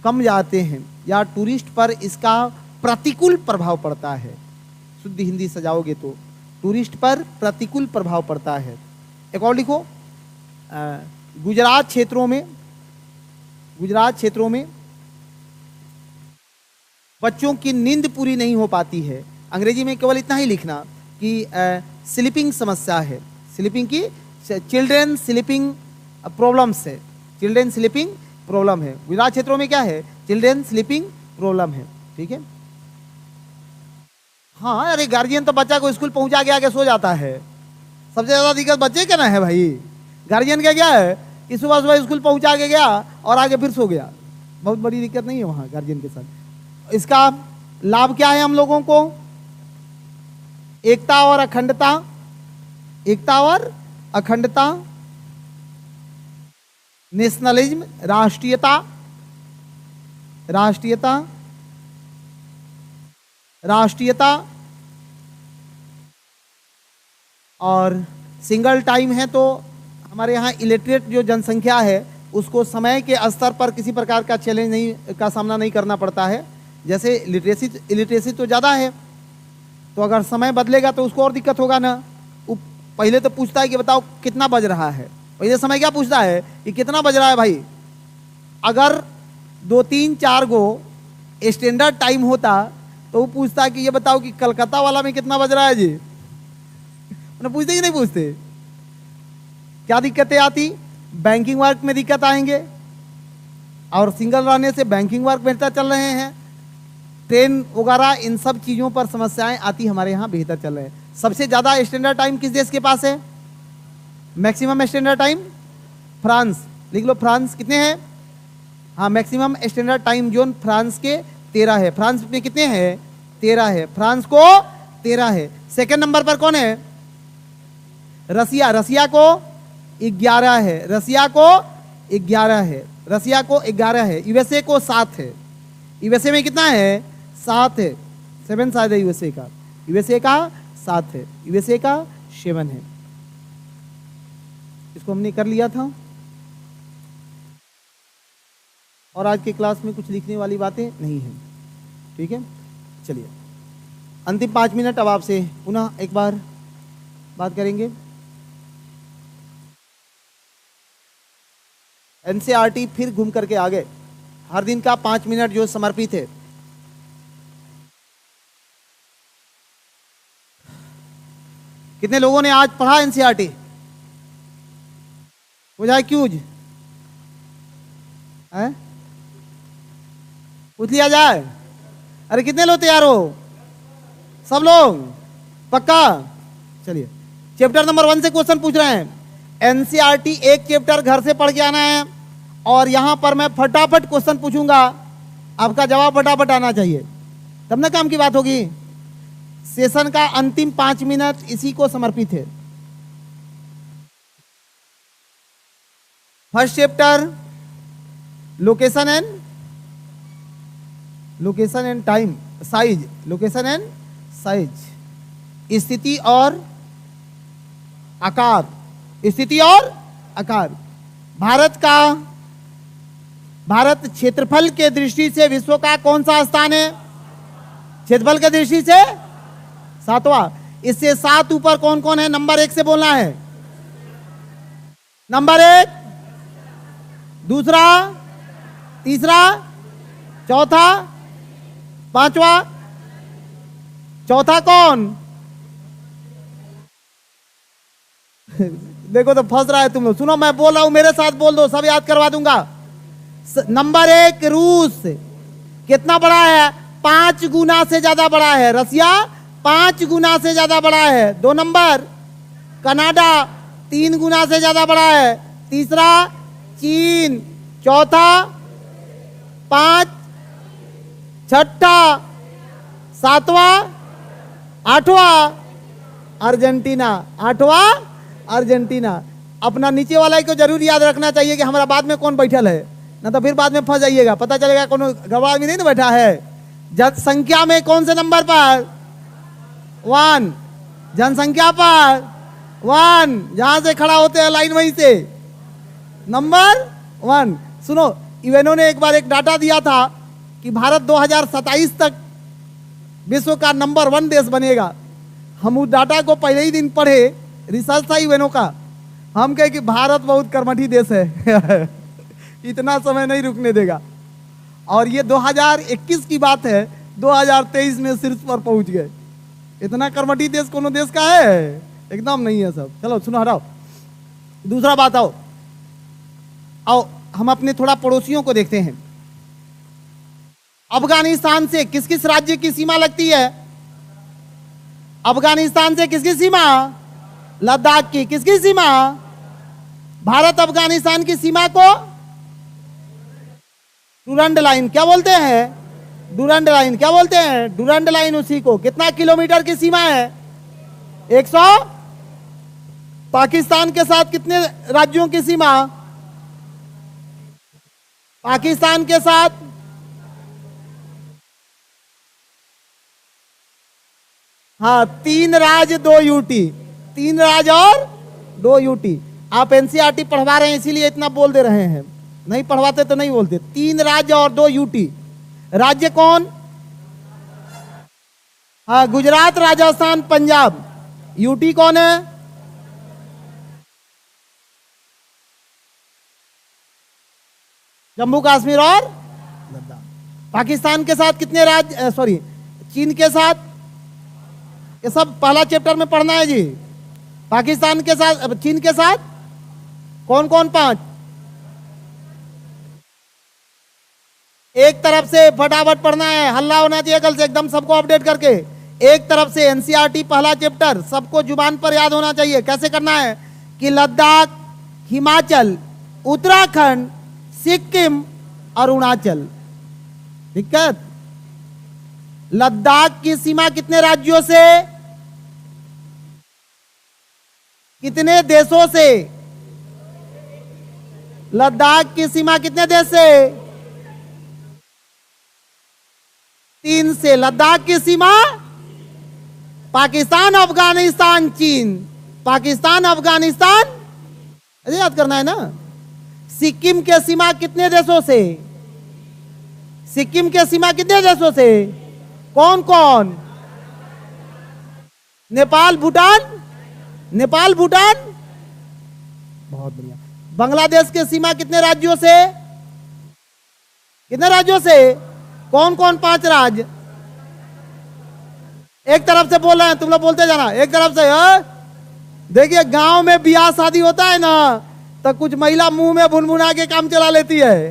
कम जाते हैं या टूरिस्ट पर इसका प्रतिकूल प्रभाव पड़ता है। शुद्ध हिंदी सजाओगे तो टूरिस्ट पर प्रतिकूल प्रभाव पड़ता है। एक और लिखो, गुजरात क्षेत्रों में बच्चों की नींद पूरी नहीं हो पाती है। अंग्रेजी में केवल इतना ही लिखना कि स्लीपिंग समस्या है, स्लीपिंग की, चिल्ड्रेन स्लीपिंग प्रॉब्लम्स है, चिल्ड्रेन स्लीपिंग प्रॉब्लम है। गुजरात क्षेत्रों में क्या है, चिल्ड्रेन स्लीपिंग प्रॉब्लम है। ठीक है, हाँ अरे गार्जियन तो बच्चा को स्कूल पहुंचा के आके सो जाता है, सबसे ज्यादा दिक्कत बच्चे के ना है भाई। गार्जियन का क्या है कि सुबह सुबह स्कूल पहुंचा के गया और आगे फिर सो गया, बहुत बड़ी दिक्कत नहीं है वहां गार्जियन के साथ। इसका लाभ क्या है हम लोगों को? एकता और अखंडता, नेशनलिज्म, राष्ट्रीयता और सिंगल टाइम है तो हमारे यहाँ इलिटरेट जो जनसंख्या है उसको समय के स्तर पर किसी प्रकार का चैलेंज नहीं का सामना नहीं करना पड़ता है। जैसे इलिटरेसी तो ज़्यादा है, तो अगर समय बदलेगा तो उसको और दिक्कत होगा ना। वो पहले तो पूछता है कि बताओ कितना बज रहा है, पहले समय क्या पूछता है कि कितना बज रहा है भाई। अगर 2 3 4 गो स्टैंडर्ड टाइम होता तो वो पूछता है कि ये बताओ कि कलकत्ता वाला में कितना बज रहा है जी। उन्हें पूछते कि नहीं पूछते। क्या दिक्कतें आती, बैंकिंग वर्क में दिक्कत आएंगे, और सिंगल रहने से बैंकिंग वर्क बेहतर चल रहे हैं, ट्रेन वगैरह इन सब चीज़ों पर समस्याएं आती हमारे यहाँ बेहतर चल रहे हैं। सबसे ज़्यादा स्टैंडर्ड टाइम किस देश के पास है? Maximum standard time France. लिख लो फ्रांस कितने हैं? हाँ, maximum standard time zone France के 13 है। फ्रांस में कितने हैं? 13 है। फ्रांस को 13 है। सेकंड नंबर पर कौन है? रसिया। रसिया को 11 है। रसिया को 11 है। रसिया को 11 है। यूएसए को 7 है। यूएसए में कितना है? 7 है। 7 शायद है यूएसए का। यूएसए का 7 है। यूएसए का 7 है। इसको हमने कर लिया था। और आज की क्लास में कुछ लिखने वाली बातें नहीं है, ठीक है। चलिए अंतिम 5 मिनट अब आपसे पुनः एक बार बात करेंगे। एनसीईआरटी फिर घूम करके आ गए। हर दिन का 5 मिनट जो समर्पित है। कितने लोगों ने आज पढ़ा एनसीईआरटी? हो जाए क्यूज है? पूछ लिया जाए। अरे कितने लोग तैयार हो? सब लोग पक्का? चलिए चैप्टर नंबर 1 से क्वेश्चन पूछ रहे हैं। एनसीईआरटी एक चैप्टर घर से पढ़ के आना है, और यहां पर मैं फटाफट क्वेश्चन पूछूंगा, आपका जवाब फटाफट आना चाहिए, तब ना काम की बात होगी। सेशन का अंतिम 5 मिनट इसी को समर्पित है। First chapter location and time size. Location and size, स्थिति और आकार। स्थिति और आकार। भारत क्षेत्रफल के दृष्टि से विश्व का कौन सा स्थान है? क्षेत्रफल के दृष्टि से 7वां। इससे 7 ऊपर कौन कौन है? नंबर 1 से बोलना है। नंबर 1, दूसरा, तीसरा, चौथा, 5वां। चौथा कौन? देखो तो फंस रहा है तुम लोग। सुनो मैं बोल रहा हूं, मेरे साथ बोल दो, सब याद करवा दूंगा। नंबर 1 रूस। कितना बड़ा है? 5 गुना से ज्यादा बड़ा है। रसिया 5 गुना से ज्यादा बड़ा है। 2 नंबर कनाडा 3 गुना से ज्यादा बड़ा है। तीसरा चीन। चौथा 5। छठा 7वां 8वां अर्जेंटीना। 8वां अर्जेंटीना। अपना नीचे वाला को जरूर याद रखना चाहिए कि हमारा बाद में कौन बैठल है, ना तो फिर बाद में फंस जाइएगा, पता चलेगा कौन गड़बड़ आदमी नहीं ना बैठा है। जनसंख्या में कौन से नंबर पर? 1। जनसंख्या पर 1, जहां से खड़ा होते हैं लाइन वहीं से नंबर 1। सुनो यूएनओ ने एक बार एक डाटा दिया था कि भारत 2027 तक विश्व का नंबर 1 देश बनेगा। हम उस डाटा को पहले ही दिन पढ़े, रिसर्च था यूएनओ का। हम कहे कि भारत बहुत कर्मठी देश है इतना समय नहीं रुकने देगा। और ये 2021 की बात है, 2023 में शीर्ष पर पहुंच गए। इतना कर्मठी देश कोनो देश का है? एकदम नहीं है सब। चलो सुनो, हटाओ दूसरा बात। आओ हम अपने थोड़ा पड़ोसियों को देखते हैं। अफगानिस्तान से किस किस राज्य की सीमा लगती है? अफगानिस्तान से किसकी सीमा? लद्दाख की। किसकी सीमा? भारत अफगानिस्तान की सीमा को डूरंड लाइन क्या बोलते हैं? डूरंड लाइन क्या बोलते हैं? डूरंड लाइन उसी को। कितना किलोमीटर की सीमा है? 100। पाकिस्तान के साथ कितने राज्यों की सीमा? पाकिस्तान के साथ हाँ 3 राज्य 2 यूटी। 3 राज्य और 2 यूटी। आप एनसीईआरटी पढ़वा रहे हैं इसीलिए इतना बोल दे रहे हैं, नहीं पढ़वाते तो नहीं बोलते। 3 राज्य और 2 यूटी। राज्य कौन? हाँ, गुजरात, राजस्थान, पंजाब। यूटी कौन है? जम्मू कश्मीर और लद्दाख। पाकिस्तान के साथ कितने राज्य, सॉरी चीन के साथ, ये सब पहला चैप्टर में पढ़ना है जी। पाकिस्तान के साथ, चीन के साथ कौन कौन 5? एक तरफ से फटाफट पढ़ना है, हल्ला होना चाहिए कल से एकदम सबको अपडेट करके। एक तरफ से एनसीईआरटी पहला चैप्टर सबको जुबान पर याद होना चाहिए। कैसे करना है कि लद्दाख, हिमाचल, उत्तराखंड, सिक्किम, अरुणाचल। दिक्कत? लद्दाख की सीमा कितने राज्यों से, कितने देशों से? लद्दाख की सीमा कितने देश से? 3 से। लद्दाख की सीमा पाकिस्तान, अफगानिस्तान, चीन। पाकिस्तान, अफगानिस्तान, ऐसे याद करना है ना। सिक्किम के सीमा कितने देशों से? सिक्किम के सीमा कितने देशों से? कौन कौन? नेपाल, भूटान। नेपाल, भूटान, बहुत बढ़िया। बांग्लादेश के सीमा कितने राज्यों से? कितने राज्यों से? कौन कौन 5 राज्य? एक तरफ से बोल रहे हैं, तुम लोग बोलते जाना एक तरफ से। देखिए गांव में ब्याह शादी होता है ना, तो कुछ महिला मुंह में भुनभुना के काम चला लेती है।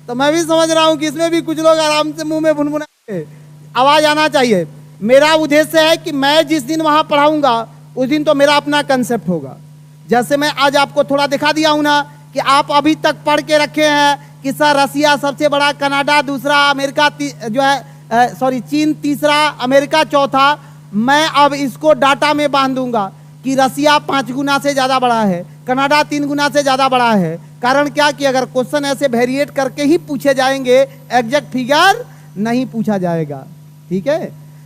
तो मैं भी समझ रहा हूं कि इसमें भी कुछ लोग आराम से मुंह में भुनभुना के आवाज आना चाहिए। मेरा उद्देश्य है कि मैं जिस दिन वहां पढ़ाऊंगा उस दिन तो मेरा अपना कंसेप्ट होगा। जैसे मैं आज आपको थोड़ा दिखा दिया हूं ना कि आप अभी तक पढ़ के रखे हैं कि सर रसिया सबसे बड़ा, कनाडा दूसरा, अमेरिका जो है सॉरी चीन तीसरा, अमेरिका चौथा। मैं अब इसको डाटा में बांध दूंगा कि रसिया 5 गुना से ज्यादा बड़ा है, कनाडा 3 गुना से ज्यादा बड़ा है। कारण क्या कि अगर क्वेश्चन ऐसे वेरिएट करके ही पूछे जाएंगे, एग्जैक्ट फिगर नहीं पूछा जाएगा। ठीक है,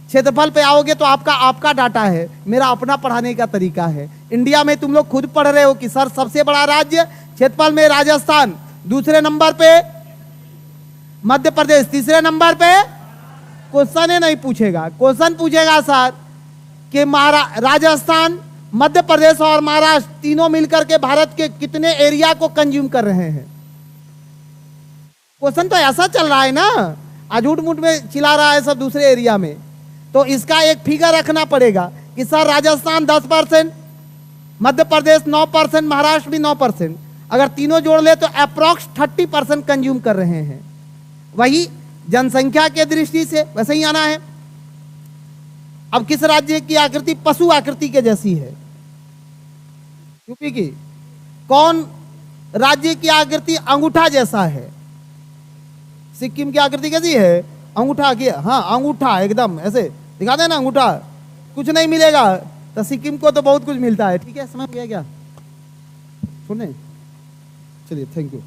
क्षेत्रफल पे आओगे तो आपका डाटा है, मेरा अपना पढ़ाने का तरीका है। इंडिया में तुम लोग खुद पढ़ रहे हो कि सर सबसे बड़ा राज्य क्षेत्रफल में राजस्थान, दूसरे नंबर पे मध्य प्रदेश, तीसरे नंबर पे। क्वेश्चन ही नहीं पूछेगा, क्वेश्चन पूछेगा सर कि राजस्थान, मध्य प्रदेश और महाराष्ट्र तीनों मिलकर के भारत के कितने एरिया को कंज्यूम कर रहे हैं। क्वेश्चन तो ऐसा चल रहा है ना, अझूठ मूठ में चिल्ला रहा है सब दूसरे एरिया में। तो इसका एक फिगर रखना पड़ेगा कि सर राजस्थान 10%, मध्य प्रदेश 9%, महाराष्ट्र भी 9%। अगर तीनों जोड़ ले तो अप्रॉक्स 30% कंज्यूम कर रहे हैं। वही जनसंख्या के दृष्टि से वैसे ही आना है। अब किस राज्य की आकृति पशु आकृति के जैसी है? यूपी की। कौन राज्य की आकृति अंगूठा जैसा है? सिक्किम की आकृति कैसी है? अंगूठा की। हाँ, अंगूठा एकदम ऐसे दिखा देना अंगूठा, कुछ नहीं मिलेगा। तो सिक्किम को तो बहुत कुछ मिलता है। ठीक है, समझ गया क्या? सुने, चलिए, थैंक यू।